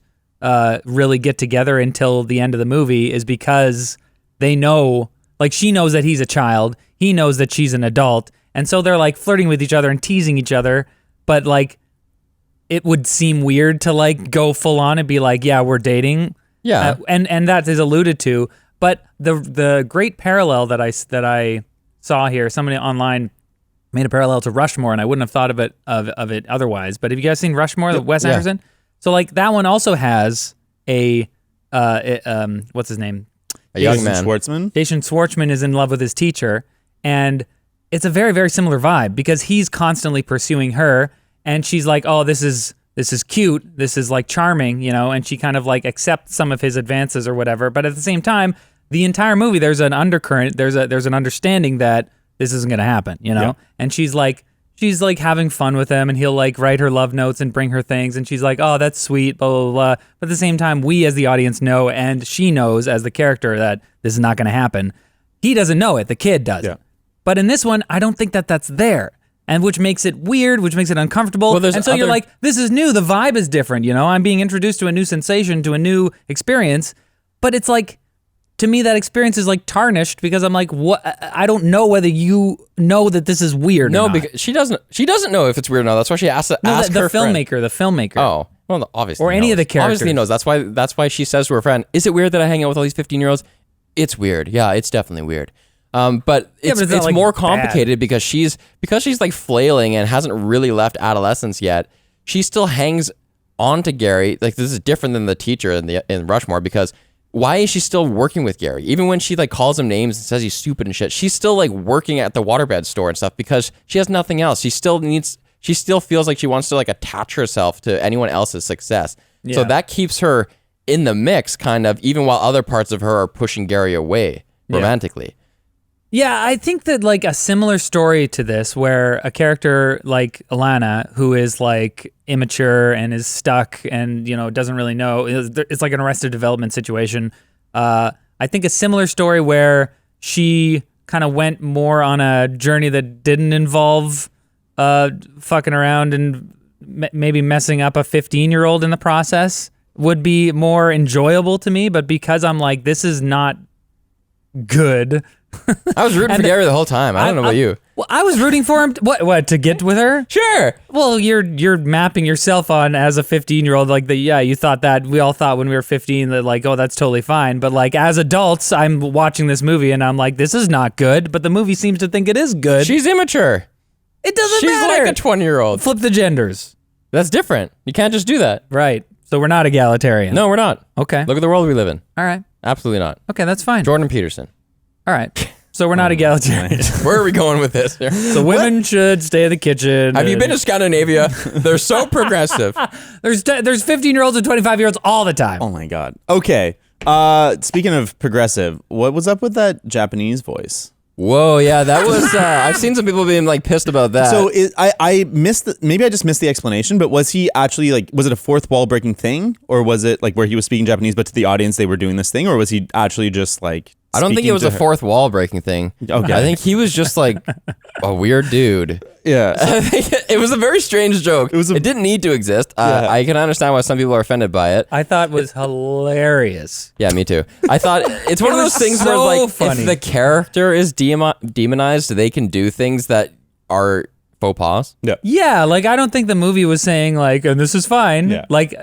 Speaker 3: really get together until the end of the movie is because they know, like she knows that he's a child, he knows that she's an adult, and so they're like flirting with each other and teasing each other, but like it would seem weird to like go full on and be like, yeah, we're dating.
Speaker 1: Yeah.
Speaker 3: And that is alluded to, but the great parallel that I saw here, somebody online made a parallel to Rushmore, and I wouldn't have thought of it otherwise. But have you guys seen Rushmore, the Wes Anderson? So like that one also has a what's his name?
Speaker 1: A young
Speaker 2: Jason
Speaker 1: man.
Speaker 2: Schwartzman.
Speaker 3: Jason Schwartzman is in love with his teacher, and it's a very, very similar vibe because he's constantly pursuing her, and she's like, "Oh, this is cute, this is like charming," and she kind of like accepts some of his advances or whatever. But at the same time, the entire movie there's an undercurrent, there's an understanding that this isn't gonna happen,
Speaker 2: Yeah.
Speaker 3: And she's like having fun with him, and he'll like write her love notes and bring her things, and she's like, "Oh, that's sweet," blah blah blah. But at the same time, we as the audience know, and she knows as the character that this is not gonna happen. He doesn't know it, the kid does.
Speaker 2: Yeah.
Speaker 3: But in this one, I don't think that that's there. And which makes it weird, which makes it uncomfortable.
Speaker 1: Well, there's
Speaker 3: and so you're
Speaker 1: other-
Speaker 3: like, this is new. The vibe is different. I'm being introduced to a new sensation, to a new experience. But it's like, to me, that experience is like tarnished because I'm like, what? I don't know whether you know that this is weird.
Speaker 1: No,
Speaker 3: or not.
Speaker 1: because she doesn't know if it's weird or not. That's why she asked
Speaker 3: No,
Speaker 1: ask
Speaker 3: the
Speaker 1: her friend.
Speaker 3: filmmaker.
Speaker 1: Oh, Well, obviously,
Speaker 3: or any of the characters.
Speaker 1: Obviously knows. That's why she says to her friend, "Is it weird that I hang out with all these 15-year-olds?" It's weird. Yeah, it's definitely weird. But it's
Speaker 3: like
Speaker 1: more
Speaker 3: bad.
Speaker 1: complicated because she's like flailing and hasn't really left adolescence yet. She still hangs on to Gary. Like, this is different than the teacher in Rushmore, because why is she still working with Gary? Even when she like calls him names and says he's stupid and shit, she's still like working at the waterbed store and stuff because she has nothing else. She still feels like she wants to like attach herself to anyone else's success. Yeah. So that keeps her in the mix, kind of, even while other parts of her are pushing Gary away romantically.
Speaker 3: Yeah, I think that like a similar story to this, where a character like Alana, who is like immature and is stuck and, you know, doesn't really know, it's like an Arrested Development situation. I think a similar story where she kind of went more on a journey that didn't involve fucking around and maybe messing up a 15-year-old in the process would be more enjoyable to me. But because I'm like, this is not good.
Speaker 1: I was rooting for Gary the whole time. I don't know about you.
Speaker 3: Well, I was rooting for him. What to get with her?
Speaker 1: Sure.
Speaker 3: Well, you're mapping yourself on as a 15-year-old, like you thought that, we all thought when we were 15 that like, oh, that's totally fine. But like as adults, I'm watching this movie and I'm like, this is not good. But the movie seems to think it is good.
Speaker 1: She's immature.
Speaker 3: It doesn't
Speaker 1: She's
Speaker 3: matter.
Speaker 1: like a 20-year-old.
Speaker 3: Flip the genders.
Speaker 1: That's different. You can't just do that.
Speaker 3: Right. So we're not egalitarian.
Speaker 1: No, we're not.
Speaker 3: Okay.
Speaker 1: Look at the world we live in.
Speaker 3: All right.
Speaker 1: Absolutely not.
Speaker 3: Okay, that's fine.
Speaker 1: Jordan Peterson.
Speaker 3: All right. So we're not egalitarian.
Speaker 1: Where are we going with this?
Speaker 3: So women should stay in the kitchen.
Speaker 1: Have you been to Scandinavia? They're so progressive.
Speaker 3: There's 15-year-olds and 25-year-olds all the time.
Speaker 2: Oh my God. Okay. Speaking of progressive, what was up with that Japanese voice?
Speaker 1: Whoa, yeah, that was. I've seen some people being like pissed about that.
Speaker 2: So I missed. Maybe I just missed the explanation. But was he actually like? Was it a fourth wall breaking thing, or was it like where he was speaking Japanese, but to the audience they were doing this thing, or was he actually just like?
Speaker 1: I don't think it was a fourth wall breaking thing.
Speaker 2: Okay.
Speaker 1: I think he was just like a weird dude.
Speaker 2: Yeah.
Speaker 1: It was a very strange joke. It didn't need to exist. I can understand why some people are offended by it.
Speaker 3: I thought it was hilarious.
Speaker 1: Yeah, me too. I thought it's one of those things where like
Speaker 3: funny.
Speaker 1: if the character is demonized, they can do things that are faux pas.
Speaker 3: Yeah, like I don't think the movie was saying like, and this is fine.
Speaker 2: Yeah.
Speaker 3: Like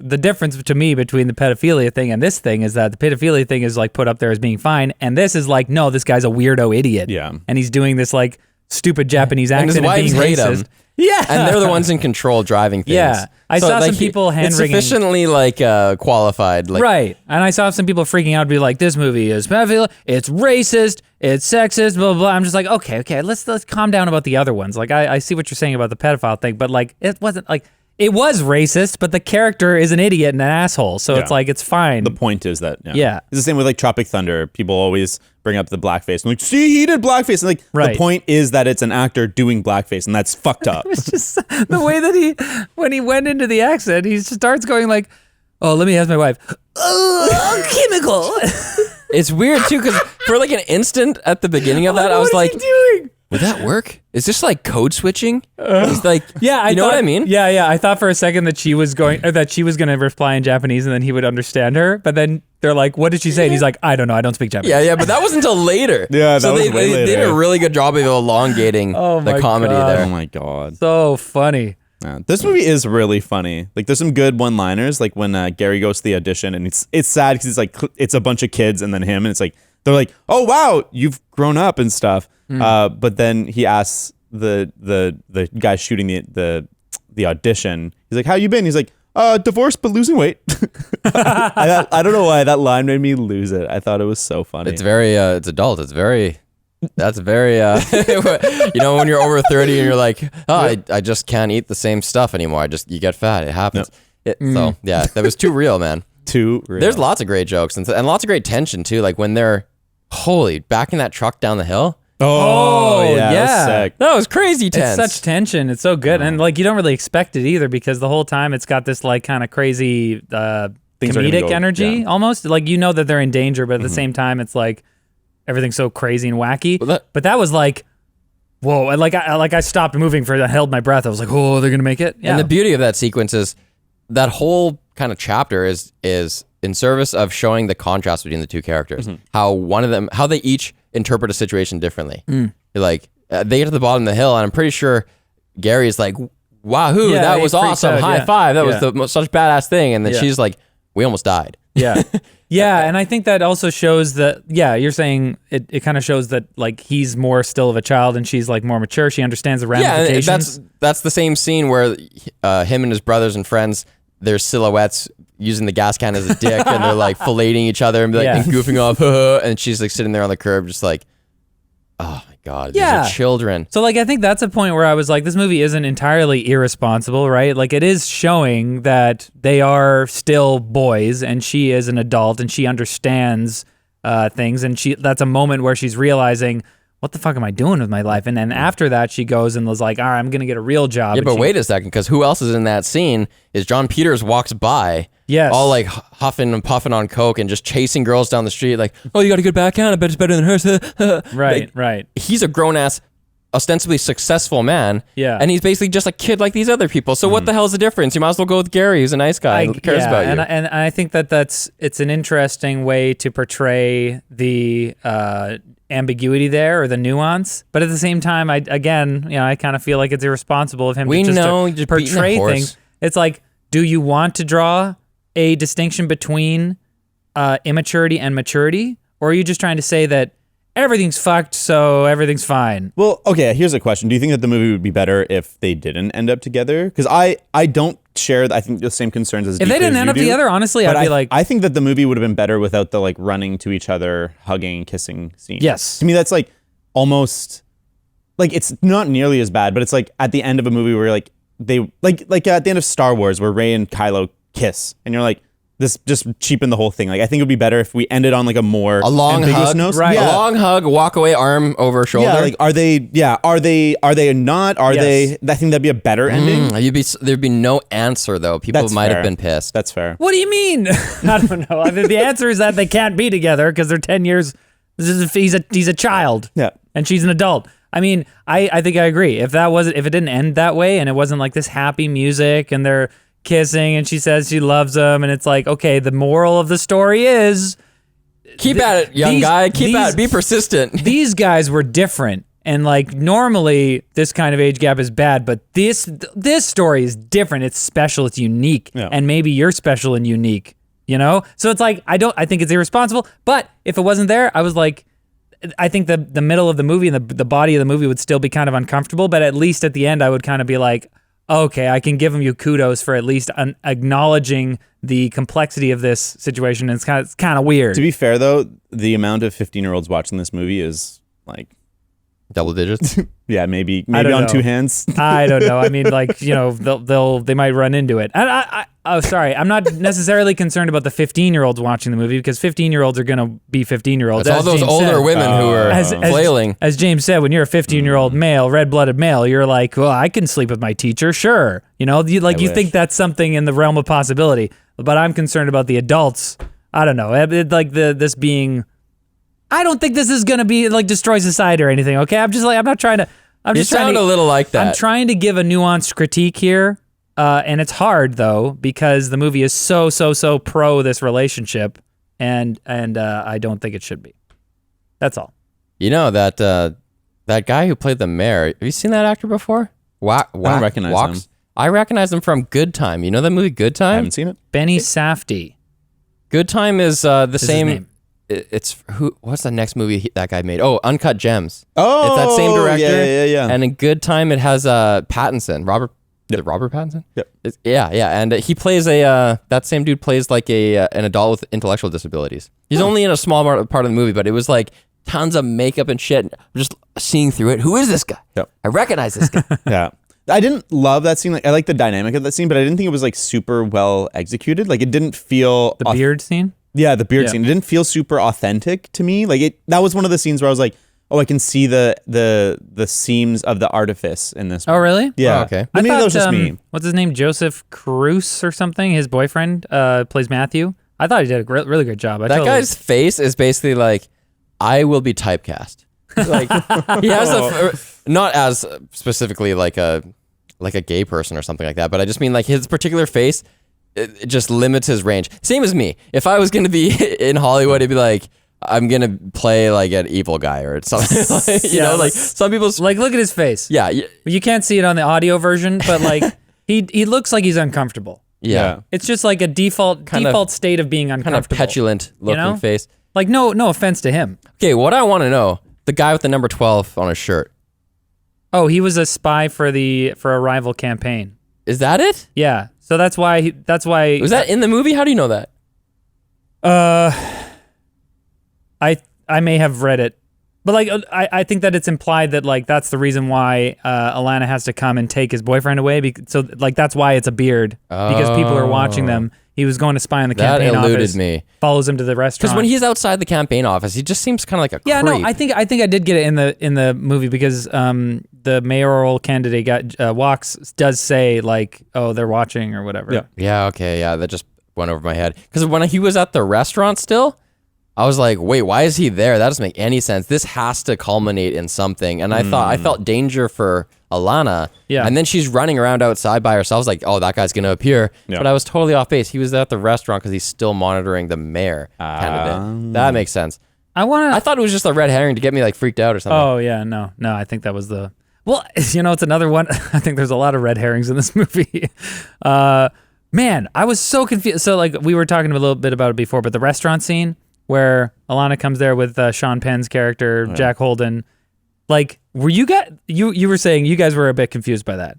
Speaker 3: the difference to me between the pedophilia thing and this thing is that the pedophilia thing is like put up there as being fine, and this is like, no, this guy's a weirdo idiot.
Speaker 2: Yeah.
Speaker 3: And he's doing this like stupid Japanese accent and being racist. Yeah.
Speaker 1: And they're the ones in control driving things.
Speaker 3: Yeah. I saw some people hand-wringing.
Speaker 1: It's sufficiently like qualified. Like,
Speaker 3: right. And I saw some people freaking out, be like, this movie is pedophile, it's racist, it's sexist, blah, blah, blah. I'm just like, okay, let's calm down about the other ones. Like, I see what you're saying about the pedophile thing, but like, it wasn't like, it was racist, but the character is an idiot and an asshole. So it's like, it's fine.
Speaker 2: The point is that,
Speaker 3: yeah.
Speaker 2: It's the same with like Tropic Thunder. People always bring up the blackface and like, see, he did blackface. And like,
Speaker 3: right.
Speaker 2: The point is that it's an actor doing blackface, and that's fucked up.
Speaker 3: It's just the way that when he went into the accent, he starts going like, oh, let me ask my wife. Chemical.
Speaker 1: It's weird too, because for like an instant at the beginning of that, I was like,
Speaker 3: doing?
Speaker 1: Would that work? Is this like code switching? It's like,
Speaker 3: yeah,
Speaker 1: you know what I mean?
Speaker 3: Yeah. I thought for a second that she was going to reply in Japanese and then he would understand her. But then they're like, "What did she say?" And he's like, "I don't know. I don't speak Japanese."
Speaker 1: Yeah. But that wasn't until later.
Speaker 2: Yeah, that
Speaker 1: so
Speaker 2: was
Speaker 1: they
Speaker 2: way later.
Speaker 1: did a really good job of elongating the comedy
Speaker 3: God.
Speaker 1: there.
Speaker 2: Oh my God.
Speaker 3: So funny.
Speaker 2: Yeah, this movie is really funny. Like, there's some good one-liners. Like when Gary goes to the audition, and it's sad because it's like it's a bunch of kids and then him, and it's like they're like, "Oh wow, you've grown up and stuff." But then he asks the guy shooting the audition, he's like, "How you been?" He's like, "Divorced but losing weight." I don't know why that line made me lose it. I thought it was so funny.
Speaker 1: It's very it's adult. That's very you know, when you're over 30 and you're like, oh, I just can't eat the same stuff anymore. You get fat. It happens. So yeah, that was too real, man.
Speaker 2: Too real.
Speaker 1: There's lots of great jokes and lots of great tension too. Like when they're backing that truck down the hill.
Speaker 2: Oh yeah. That was sick.
Speaker 1: That was crazy tense.
Speaker 3: It's such tension. It's so good. And like you don't really expect it either because the whole time it's got this like kind of crazy comedic energy almost. Like you know that they're in danger, but at the same time it's like everything's so crazy and wacky. But that was like, whoa. And like I stopped moving I held my breath. I was like, oh, they're going to make it? Yeah.
Speaker 1: And the beauty of that sequence is that whole kind of chapter is in service of showing the contrast between the two characters. How they each interpret a situation differently. Like they get to the bottom of the hill and I'm pretty sure Gary's like, wahoo,
Speaker 3: Yeah,
Speaker 1: that
Speaker 3: he
Speaker 1: was
Speaker 3: freaks
Speaker 1: awesome.
Speaker 3: out,
Speaker 1: High
Speaker 3: yeah.
Speaker 1: five. That was
Speaker 3: Yeah.
Speaker 1: such a badass thing. And then
Speaker 3: Yeah.
Speaker 1: she's like, we almost died.
Speaker 3: Yeah. Yeah, and I think that also shows that, you're saying it kind of shows that, like, he's more still of a child and she's, like, more mature. She understands the ramifications.
Speaker 1: Yeah, that's the same scene where him and his brothers and friends, their silhouettes using the gas can as a dick, and they're, like, filleting each other and, like,
Speaker 3: Yeah.
Speaker 1: and goofing off, and she's, like, sitting there on the curb just like, oh, my God, these
Speaker 3: Yeah.
Speaker 1: are children.
Speaker 3: So, like, I think that's a point where I was like, this movie isn't entirely irresponsible, right? Like, it is showing that they are still boys, and she is an adult, and she understands things, and that's a moment where she's realizing, what the fuck am I doing with my life? And then after that, she goes and was like, all right, I'm going to get a real job.
Speaker 1: Yeah,
Speaker 3: And
Speaker 1: but
Speaker 3: she-
Speaker 1: wait a second, because who else is in that scene is John Peters walks by,
Speaker 3: Yes.
Speaker 1: all like huffing and puffing on coke and just chasing girls down the street like, oh, you got a good backhand, I bet it's better than hers.
Speaker 3: Right,
Speaker 1: Like,
Speaker 3: right.
Speaker 1: he's a grown-ass, ostensibly successful man,
Speaker 3: Yeah.
Speaker 1: and he's basically just a kid like these other people. So what the hell's the difference? You might as well go with Gary, who's a nice guy who cares about you.
Speaker 3: And I think it's an interesting way to portray the ambiguity there, or the nuance, but at the same time, I kind of feel like it's irresponsible of him
Speaker 1: We
Speaker 3: to just
Speaker 1: know,
Speaker 3: to
Speaker 1: you're beating a
Speaker 3: portray
Speaker 1: horse.
Speaker 3: things. It's like, do you want to draw a distinction between immaturity and maturity, or are you just trying to say that everything's fucked, so everything's fine?
Speaker 2: Well, okay, here's a question. Do you think that the movie would be better if they didn't end up together? Because I don't share, I think, the same concerns as
Speaker 3: If they
Speaker 2: deeply
Speaker 3: didn't
Speaker 2: as
Speaker 3: end
Speaker 2: you
Speaker 3: up
Speaker 2: do.
Speaker 3: together, honestly,
Speaker 2: But
Speaker 3: I'd be like,
Speaker 2: I think that the movie would have been better without the, like, running to each other, hugging, kissing scene.
Speaker 3: Yes.
Speaker 2: To me, that's, like, almost, like, it's not nearly as bad, but it's, like, at the end of a movie where, like, they, like at the end of Star Wars where Rey and Kylo kiss, and you're like, this just cheapened the whole thing. Like, I think it would be better if we ended on, like, a more
Speaker 1: A long
Speaker 2: ambiguous
Speaker 1: hug,
Speaker 2: note.
Speaker 3: right.
Speaker 1: A
Speaker 2: Yeah.
Speaker 1: long hug, walk away, arm over shoulder.
Speaker 2: Yeah, like, are they not? Are
Speaker 3: Yes.
Speaker 2: they? I think that'd be a better ending.
Speaker 1: There'd be no anscer though. People
Speaker 2: That's
Speaker 1: might
Speaker 2: fair.
Speaker 1: have been pissed.
Speaker 2: That's fair.
Speaker 3: what do you mean? I don't know. I mean, the answer is that they can't be together because they're 10 years. He's a child.
Speaker 2: Yeah.
Speaker 3: And she's an adult. I mean, I think I agree. If it didn't end that way and it wasn't like this happy music and they're kissing and she says she loves him and it's like, okay, the moral of the story is
Speaker 1: Keep at it, young guy. Keep at it. Be persistent.
Speaker 3: these guys were different. And like normally this kind of age gap is bad, but this story is different. It's special. It's unique.
Speaker 2: Yeah.
Speaker 3: And maybe you're special and unique, you know? So it's like, I think it's irresponsible, but if it wasn't there, I was like, I think the middle of the movie and the body of the movie would still be kind of uncomfortable, but at least at the end I would kind of be like, okay, I can give you kudos for at least acknowledging the complexity of this situation. And it's kind of weird.
Speaker 2: To be fair, though, the amount of 15-year-olds watching this movie is like,
Speaker 1: Double digits.
Speaker 2: yeah, maybe
Speaker 3: don't
Speaker 2: on
Speaker 3: know.
Speaker 2: two hands.
Speaker 3: I don't know. I mean, like, you know, they might run into it. And sorry, I'm not necessarily concerned about the 15-year-olds watching the movie because 15-year-olds are gonna be 15-year-olds.
Speaker 1: It's all those older women who are flailing.
Speaker 3: As James said, when you're a 15-year-old male, red-blooded male, you're like, well, I can sleep with my teacher, sure. You know, you
Speaker 2: wish.
Speaker 3: think that's something in the realm of possibility. But I'm concerned about the adults. I don't know. This being. I don't think this is gonna be like destroy society or anything. Okay, I'm not trying to.
Speaker 1: You sound a little like that.
Speaker 3: I'm trying to give a nuanced critique here, and it's hard though because the movie is so pro this relationship, and I don't think it should be. That's all.
Speaker 1: You know that guy who played the mayor. Have you seen that actor before?
Speaker 2: I don't recognize him.
Speaker 1: I recognize him from Good Time. You know that movie Good
Speaker 2: I
Speaker 1: Time?
Speaker 2: haven't seen it.
Speaker 3: Benny Safdie.
Speaker 1: Good Time is the
Speaker 3: his
Speaker 1: same.
Speaker 3: name.
Speaker 1: It's who? What's the next movie that guy made? Oh, Uncut Gems.
Speaker 2: Oh,
Speaker 1: It's that same director.
Speaker 2: Yeah.
Speaker 1: And in Good Time, it has Pattinson. Is it Robert Pattinson?
Speaker 2: Yep.
Speaker 1: Yeah. And he plays that same dude plays like an adult with intellectual disabilities. He's only in a small part of the movie, but it was like tons of makeup and shit. I'm just seeing through it. Who is this guy?
Speaker 2: Yep.
Speaker 1: I recognize this guy.
Speaker 2: Yeah. I didn't love that scene. Like, I like the dynamic of that scene, but I didn't think it was like super well executed. Like, it didn't feel
Speaker 3: The beard scene.
Speaker 2: Yeah, the beard
Speaker 3: Yeah.
Speaker 2: scene. It didn't feel super authentic to me. Like, that was one of the scenes where I was like, oh, I can see the seams of the artifice in this.
Speaker 3: Oh, really?
Speaker 2: Yeah.
Speaker 1: Oh, okay.
Speaker 2: Maybe that was just me.
Speaker 3: What's his name? Joseph Cruz or something. His boyfriend plays Matthew. I thought he did a really good job.
Speaker 1: That guy's face is basically like, I will be typecast. Like he has not as specifically like a gay person or something like that, but I just mean like his particular face. It just limits his range. Same as me. If I was going to be in Hollywood, it'd be like, I'm gonna play like an evil guy or something. Like, you know, like some people's
Speaker 3: like look at his face.
Speaker 1: Yeah,
Speaker 3: you can't see it on the audio version, but like he looks like he's uncomfortable.
Speaker 1: Yeah.
Speaker 3: It's just like a default state of being uncomfortable.
Speaker 1: Kind of petulant looking face.
Speaker 3: Like no offense to him.
Speaker 1: Okay, what I want to know, the guy with the number 12 on his shirt.
Speaker 3: Oh, he was a spy for a rival campaign.
Speaker 1: Is that it?
Speaker 3: Yeah. So that's why
Speaker 1: Was that in the movie? How do you know that?
Speaker 3: I may have read it. But like I think that it's implied that like that's the reason why Alana has to come and take his boyfriend away. So like that's why it's a beard, because people are watching them. He was going to spy on the campaign
Speaker 1: that eluded
Speaker 3: office.
Speaker 1: Me.
Speaker 3: Follows him to the restaurant.
Speaker 1: Because when he's outside the campaign office, he just seems kind of like a creep.
Speaker 3: Yeah, no, I think I did get it in the movie because the mayoral candidate does say like, oh, they're watching or whatever.
Speaker 2: Yeah.
Speaker 1: Yeah. Okay. Yeah, that just went over my head. Because when he was at the restaurant still, I was like, wait, why is he there? That doesn't make any sense. This has to culminate in something. And I felt danger for Alana.
Speaker 3: Yeah.
Speaker 1: And then she's running around outside by herself. I was like, oh, that guy's going to appear. Yeah. But I was totally off base. He was at the restaurant because he's still monitoring the mayor candidate. That makes sense. I thought it was just a red herring to get me like freaked out or something.
Speaker 3: Oh, yeah. No, I think that was well, you know, it's another one. I think there's a lot of red herrings in this movie. Man, I was so confused. So like we were talking a little bit about it before, but the restaurant scene where Alana comes there with Sean Penn's character, Jack Holden. Like, were you were saying you guys were a bit confused by that?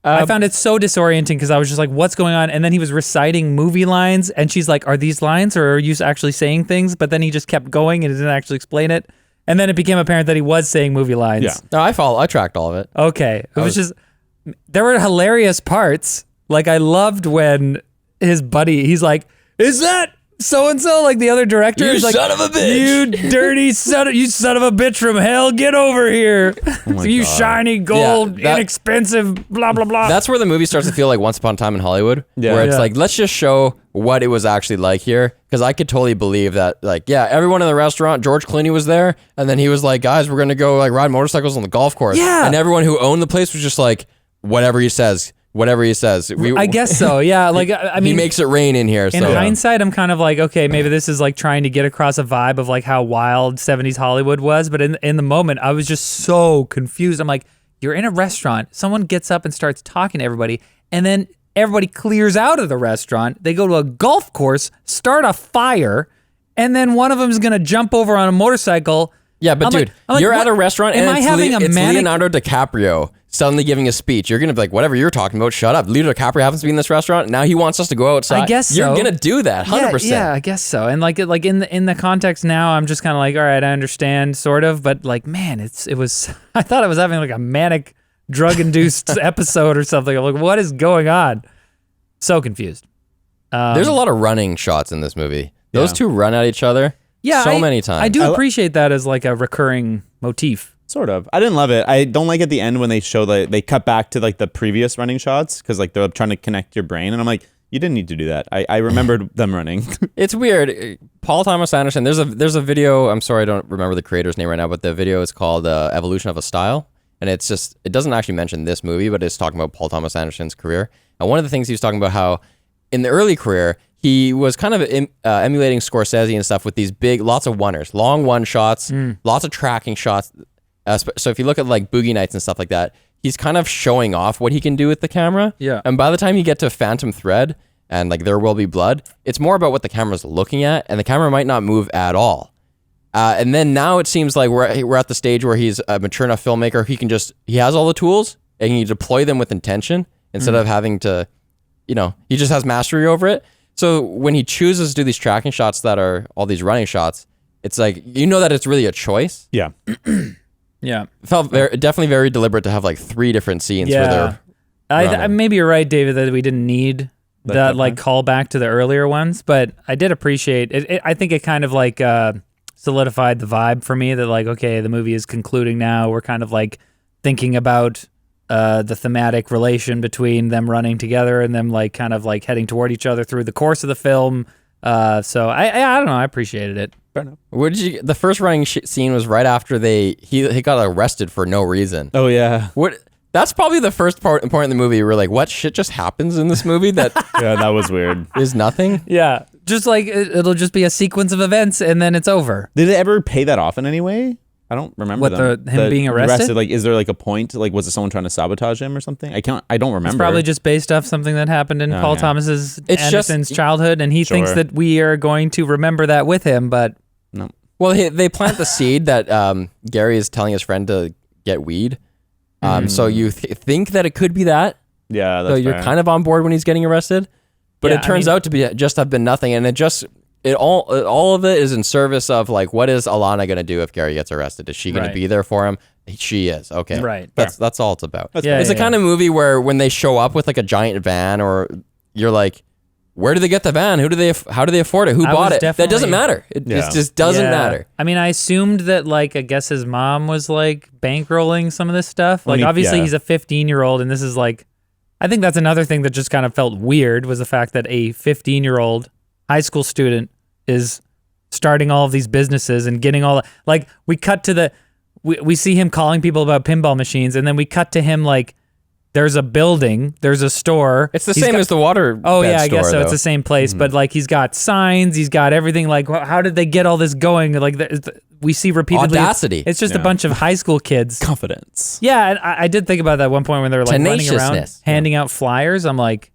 Speaker 3: I found it so disorienting because I was just like, what's going on? And then he was reciting movie lines, and she's like, are these lines or are you actually saying things? But then he just kept going and didn't actually explain it. And then it became apparent that he was saying movie lines.
Speaker 1: Yeah. No, I tracked all of it.
Speaker 3: Okay. It was just, there were hilarious parts. Like, I loved when his buddy, he's like, is that so-and-so, like the other director?
Speaker 1: You
Speaker 3: He's like,
Speaker 1: son of a bitch.
Speaker 3: You dirty son of a bitch from hell, get over here. You shiny gold, inexpensive, blah, blah, blah.
Speaker 1: That's where the movie starts to feel like Once Upon a Time in Hollywood, where it's like, let's just show what it was actually like here. Because I could totally believe that, like, yeah, everyone in the restaurant, George Clooney was there, and then he was like, guys, we're going to go like ride motorcycles on the golf course.
Speaker 3: Yeah.
Speaker 1: And everyone who owned the place was just like, whatever he says.
Speaker 3: I guess so. Yeah. Like, I mean,
Speaker 1: he makes it rain in here.
Speaker 3: In hindsight, I'm kind of like, okay, maybe this is like trying to get across a vibe of like how wild 70s Hollywood was. But in the moment, I was just so confused. I'm like, you're in a restaurant. Someone gets up and starts talking to everybody. And then everybody clears out of the restaurant. They go to a golf course, start a fire. And then one of them is going to jump over on a motorcycle.
Speaker 1: Yeah, but dude, you're at a restaurant and it's Leonardo DiCaprio suddenly giving a speech. You're going to be like, whatever you're talking about, shut up. Leonardo DiCaprio happens to be in this restaurant. Now he wants us to go outside.
Speaker 3: I guess so.
Speaker 1: You're going to do that, 100%.
Speaker 3: Yeah, I guess so. And like in the context now, I'm just kind of like, all right, I understand, sort of. But like, man, it was. I thought I was having like a manic, drug-induced episode or something. I'm like, what is going on? So confused.
Speaker 1: There's a lot of running shots in this movie. Those two run at each other. Yeah, many times.
Speaker 3: I do appreciate that as like a recurring motif.
Speaker 2: Sort of. I didn't love it. I don't like at the end when they show they cut back to like the previous running shots because like they're trying to connect your brain, and I'm like, you didn't need to do that. I remembered them running.
Speaker 1: It's weird. Paul Thomas Anderson. There's a video. I'm sorry, I don't remember the creator's name right now, but the video is called "Evolution of a Style," and it doesn't actually mention this movie, but it's talking about Paul Thomas Anderson's career. And one of the things he was talking about how in the early career, he was kind of emulating Scorsese and stuff with these lots of one-ers, long one shots, lots of tracking shots. So if you look at like Boogie Nights and stuff like that, he's kind of showing off what he can do with the camera.
Speaker 3: Yeah.
Speaker 1: And by the time you get to Phantom Thread and like There Will Be Blood, it's more about what the camera's looking at, and the camera might not move at all. And then now it seems like we're at the stage where he's a mature enough filmmaker. He has all the tools and he can deploy them with intention instead of having to, he just has mastery over it. So when he chooses to do these tracking shots that are all these running shots, it's like, that it's really a choice.
Speaker 2: Yeah.
Speaker 1: Yeah. It felt definitely very deliberate to have like 3 different scenes where they're
Speaker 3: maybe you're right, David, that we didn't need that like callback to the earlier ones, but I did appreciate it. I think it kind of like solidified the vibe for me that like, okay, the movie is concluding now. We're kind of like thinking about the thematic relation between them running together and them like kind of like heading toward each other through the course of the film. So I don't know. I apprecited it.
Speaker 2: Fair enough.
Speaker 1: The first running scene was right after he got arrested for no reason.
Speaker 2: Oh yeah.
Speaker 1: That's probably the first point in the movie where like, what shit just happens in this movie that
Speaker 2: that was weird.
Speaker 1: Is nothing.
Speaker 3: Yeah. Just like it'll just be a sequence of events and then it's over.
Speaker 2: Did it ever pay that off in any way? I don't remember
Speaker 3: him being arrested.
Speaker 2: Like, is there like a point? Like, was it someone trying to sabotage him or something? I don't remember.
Speaker 3: It's probably just based off something that happened in Paul Thomas's Anderson's childhood, and he thinks that we are going to remember that with him, but
Speaker 2: no.
Speaker 1: Well, they plant the seed that Gary is telling his friend to get weed. So you think that it could be that.
Speaker 2: Yeah, that's
Speaker 1: so you're kind of on board when he's getting arrested, but it turns out to be just have been nothing, and all of it is in service of like, what is Alana gonna do if Gary gets arrested? Is she gonna be there for him? She is. Okay,
Speaker 3: right.
Speaker 1: That's all it's about.
Speaker 3: It's
Speaker 1: the kind of movie where when they show up with like a giant van, or you're like, where do they get the van? How do they afford it? Who bought it? That doesn't matter. It just doesn't matter.
Speaker 3: I mean, I assumed that like, I guess his mom was like bankrolling some of this stuff. Like obviously he's a 15-year-old, and this is like, I think that's another thing that just kind of felt weird, was the fact that a 15-year-old high school student is starting all of these businesses and getting all like, we cut to we see him calling people about pinball machines, and then we cut to him like, there's a building, there's a store.
Speaker 1: It's the same as the water.
Speaker 3: Oh yeah, I guess so.
Speaker 1: Though.
Speaker 3: It's the same place, but like he's got signs, he's got everything. Like, how did they get all this going? Like we see repeatedly,
Speaker 1: audacity.
Speaker 3: It's just a bunch of high school kids.
Speaker 2: Confidence.
Speaker 3: Yeah, and I did think about that at one point when they were like running around handing out flyers. I'm like,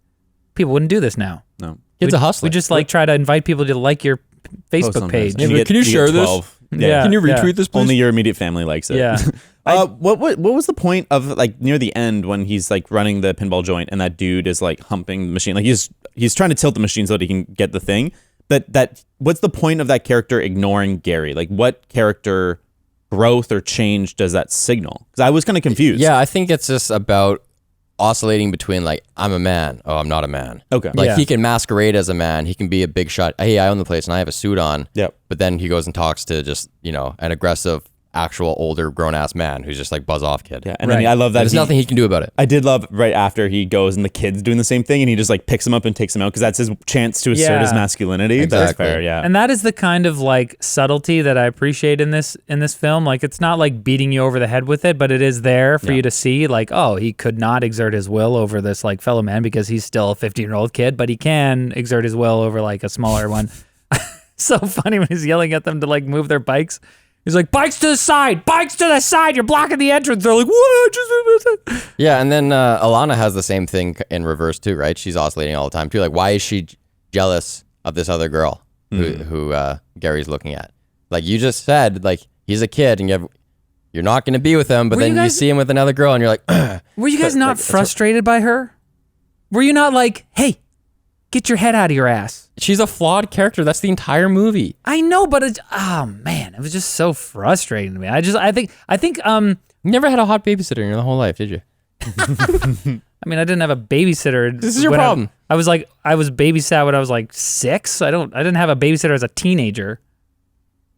Speaker 3: people wouldn't do this now.
Speaker 2: No,
Speaker 1: it's a hustler.
Speaker 3: We just like try to invite people to like your Facebook page.
Speaker 1: Yeah, can you share this?
Speaker 2: Yeah.
Speaker 1: Can you retweet this, please?
Speaker 2: Only your immediate family likes it.
Speaker 3: Yeah.
Speaker 2: What was the point of like near the end when he's like running the pinball joint and that dude is like humping the machine? Like he's trying to tilt the machine so that he can get the thing. But what's the point of that character ignoring Gary? Like, what character growth or change does that signal? Because I was kind of confused.
Speaker 1: Yeah, I think it's just about oscillating between like, I'm a man, oh, I'm not a man.
Speaker 2: Okay.
Speaker 1: Like he can masquerade as a man. He can be a big shot. Hey, I own the place and I have a suit on.
Speaker 2: Yep.
Speaker 1: But then he goes and talks to just, an aggressive, actual older grown ass man who's just like buzz off kid.
Speaker 2: Yeah. And then I love that.
Speaker 1: There's nothing he can do about it.
Speaker 2: I did love right after he goes and the kid's doing the same thing and he just like picks him up and takes him out because that's his chance to assert his masculinity.
Speaker 1: Exactly.
Speaker 2: That's fair. Yeah.
Speaker 3: And that is the kind of like subtlety that I appreciate in this film. Like, it's not like beating you over the head with it, but it is there for you to see like, oh, he could not exert his will over this like fellow man because he's still a 15-year-old kid, but he can exert his will over like a smaller one. So funny when he's yelling at them to like move their bikes. He's like, bikes to the side, you're blocking the entrance. They're like, what?
Speaker 1: Yeah, and then Alana has the same thing in reverse too, right? She's oscillating all the time too. Like, why is she jealous of this other girl who Gary's looking at? Like, you just said, like, he's a kid and you're not going to be with him, but then you see him with another girl and you're like, ugh.
Speaker 3: Were you guys not frustrated by her? Were you not like, hey, get your head out of your ass?
Speaker 1: She's a flawed character. That's the entire movie.
Speaker 3: I know, but it was just so frustrating to me. I think
Speaker 1: you never had a hot babysitter in your whole life, did you?
Speaker 3: I mean, I didn't have a babysitter.
Speaker 1: This is your problem.
Speaker 3: I was babysat when I was like 6. I didn't have a babysitter as a teenager.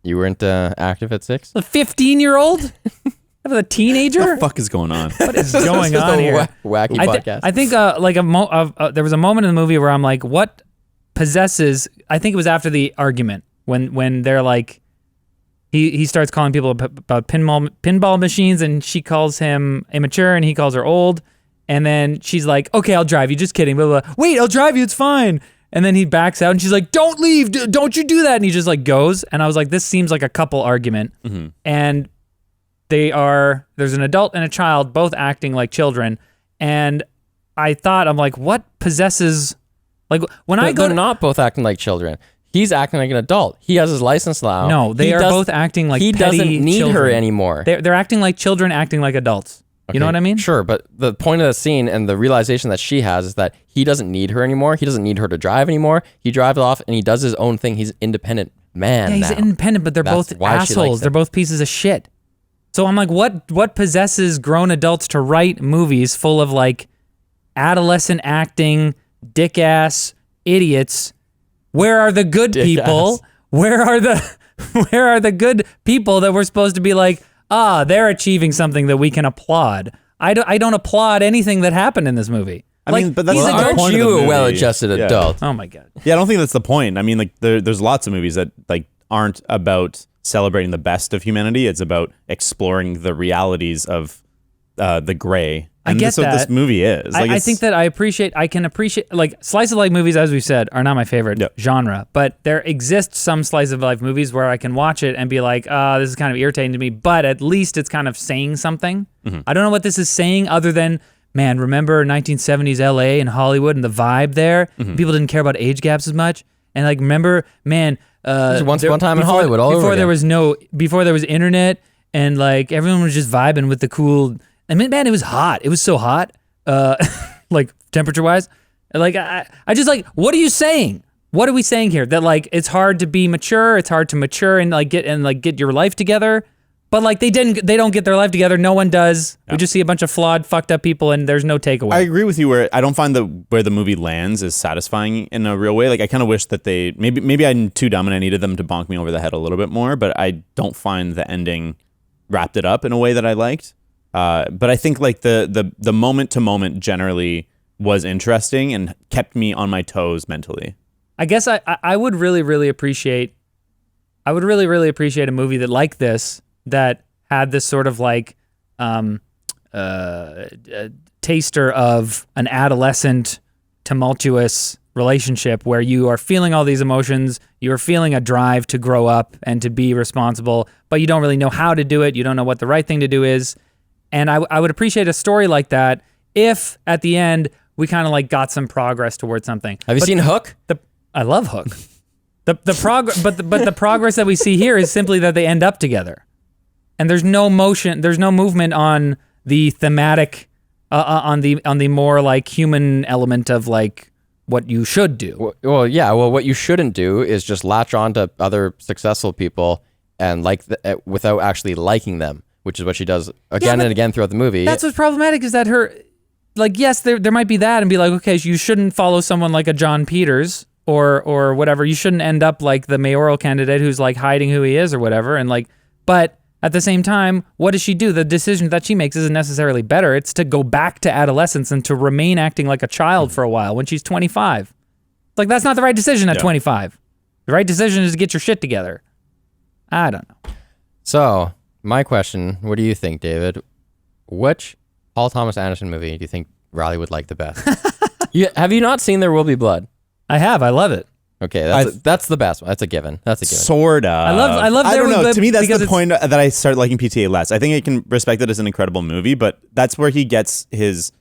Speaker 1: You weren't active at 6?
Speaker 3: A 15-year-old? I was a teenager?
Speaker 2: What the fuck is going on?
Speaker 3: What is going on here?
Speaker 1: Wacky podcast.
Speaker 3: I think there was a moment in the movie where I'm like, what possesses? I think it was after the argument when they're like, he starts calling people about pinball machines, and she calls him immature, and he calls her old, and then she's like, okay, I'll drive you. Just kidding. Blah, blah. Wait, I'll drive you. It's fine. And then he backs out, and she's like, don't leave. Don't you do that. And he just like goes. And I was like, this seems like a couple argument. Mm-hmm. And there's an adult and a child both acting like children. And I'm like, what possesses, like
Speaker 1: they're not both acting like children. He's acting like an adult. He has his license now.
Speaker 3: No, they are both acting like
Speaker 1: he
Speaker 3: petty
Speaker 1: doesn't need
Speaker 3: children.
Speaker 1: her anymore.
Speaker 3: They're acting like children, acting like adults. Okay, you know what I mean?
Speaker 1: Sure, but the point of the scene and the realization that she has is that he doesn't need her anymore. He doesn't need her to drive anymore. He drives off and he does his own thing. He's an independent man.
Speaker 3: Yeah, he's independent, but they're both assholes. They're both pieces of shit. So I'm like, what possesses grown adults to write movies full of like adolescent acting, dick ass idiots? Where are the good people? Where are the good people that we're supposed to be like, they're achieving something that we can applaud? I don't applaud anything that happened in this movie.
Speaker 2: I mean, but that's
Speaker 1: aren't
Speaker 2: point
Speaker 1: you
Speaker 2: of the movie.
Speaker 1: A well-adjusted adult?
Speaker 3: Oh my God.
Speaker 2: Yeah, I don't think that's the point. I mean, like there's lots of movies that like aren't about celebrating the best of humanity. It's about exploring the realities of the gray. And
Speaker 3: I get
Speaker 2: that's what this movie is. Like,
Speaker 3: I think that I can appreciate, like, slice of life movies, as we said, are not my favorite genre, but there exists some slice of life movies where I can watch it and be like, this is kind of irritating to me, but at least it's kind of saying something. I don't know what this is saying other than, man, remember 1970s LA and Hollywood and the vibe there? People didn't care about age gaps as much. And like, remember, man,
Speaker 1: once upon a time in Hollywood all over again.
Speaker 3: Before there was internet and like everyone was just vibing with the cool. I mean, man, it was hot. It was so hot, like temperature wise. Like I just like, what are you saying? What are we saying here? That like it's hard to be mature. It's hard to mature and like get your life together. But like they don't get their life together. No one does. We just see a bunch of flawed, fucked up people, and there's no takeaway.
Speaker 2: I agree with you. Where I don't find where the movie lands is satisfying in a real way. Like I kind of wish that they maybe I'm too dumb and I needed them to bonk me over the head a little bit more. But I don't find the ending wrapped it up in a way that I liked. But I think like the moment to moment generally was interesting and kept me on my toes mentally.
Speaker 3: I guess I would really appreciate a movie that like this, that had this sort of like taster of an adolescent tumultuous relationship where you are feeling all these emotions, you're feeling a drive to grow up and to be responsible, but you don't really know how to do it. You don't know what the right thing to do is. And I would appreciate a story like that if at the end we kind of like got some progress towards something.
Speaker 1: Have you seen Hook?
Speaker 3: I love Hook. But the progress that we see here is simply that they end up together. And there's no motion, there's no movement on the thematic, on the more like human element of like what you should do.
Speaker 1: Well, yeah. Well, what you shouldn't do is just latch on to other successful people and without actually liking them, which is what she does again and again throughout the movie.
Speaker 3: That's what's problematic is that her, like, yes, there might be that and be like, okay, you shouldn't follow someone like a John Peters or whatever. You shouldn't end up like the mayoral candidate who's like hiding who he is or whatever. And like, but at the same time, what does she do? The decision that she makes isn't necessarily better. It's to go back to adolescence and to remain acting like a child for a while when she's 25. Like, that's not the right decision at 25. The right decision is to get your shit together. I don't know.
Speaker 1: So, my question, what do you think, David? Which Paul Thomas Anderson movie do you think Riley would like the best? Have you not seen There Will Be Blood?
Speaker 3: I have. I love it.
Speaker 1: Okay, that's the best one. That's a given.
Speaker 2: Sorta.
Speaker 3: I love.
Speaker 2: I don't know. To me, that's the point
Speaker 3: it's
Speaker 2: that I started liking PTA less. I think I can respect it as an incredible movie, but that's where he gets his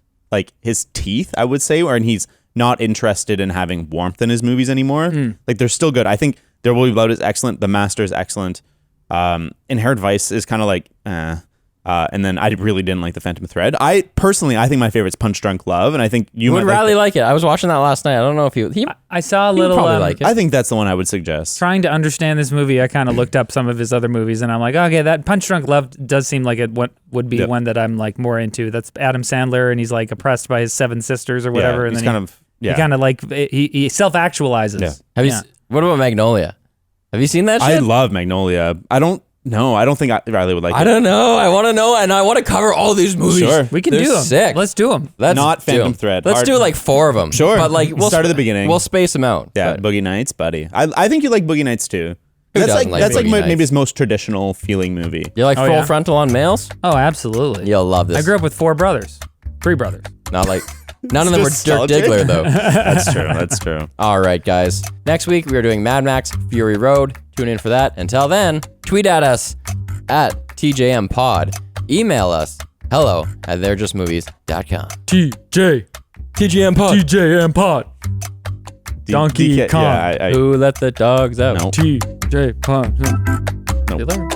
Speaker 2: teeth, I would say, and he's not interested in having warmth in his movies anymore. Like, they're still good. I think There Will Be Blood is excellent. The Master is excellent. Inherent Vice is kind of like, and then I really didn't like The Phantom Thread. I think my favorite's Punch Drunk Love, and I think you
Speaker 1: would Riley like it. I was watching that last night. I don't know if he
Speaker 3: I saw a little.
Speaker 1: Probably like it.
Speaker 2: I think that's the one I would suggest.
Speaker 3: Trying to understand this movie, I kind of looked up some of his other movies, and I'm like, okay, that Punch Drunk Love does seem like it would be one that I'm like more into. That's Adam Sandler, and he's like oppressed by his 7 sisters or whatever, and then he kind of like he self-actualizes.
Speaker 1: Yeah. What about Magnolia? Have you seen that shit?
Speaker 2: I love Magnolia. I don't think Riley would like it.
Speaker 1: I don't know. I want to know, and I want to cover all these movies.
Speaker 2: Sure.
Speaker 3: We can do them.
Speaker 1: Sick.
Speaker 3: Let's do them.
Speaker 2: Not Phantom Thread.
Speaker 1: Let's do like 4 of them.
Speaker 2: Sure.
Speaker 1: But like we'll
Speaker 2: start at the beginning.
Speaker 1: We'll space them out.
Speaker 2: Yeah, Boogie Nights, buddy. I think you like Boogie Nights too. That's maybe his most traditional feeling movie.
Speaker 1: You like Full Frontal on Males?
Speaker 3: Oh, absolutely.
Speaker 1: You'll love this.
Speaker 3: I grew up with 3 brothers. Not like
Speaker 1: none of them were Dirk Diggler though.
Speaker 2: That's true.
Speaker 1: All right, guys. Next week we are doing Mad Max Fury Road. Tune in for that. Until then, tweet at us at TJM Pod. Email us hello@they'rejustmovies.com.
Speaker 3: TJM Pod. Donkey Kong.
Speaker 2: Yeah,
Speaker 1: Who let the dogs out?
Speaker 2: No.
Speaker 3: TJ Pod.
Speaker 2: No.
Speaker 3: See you later.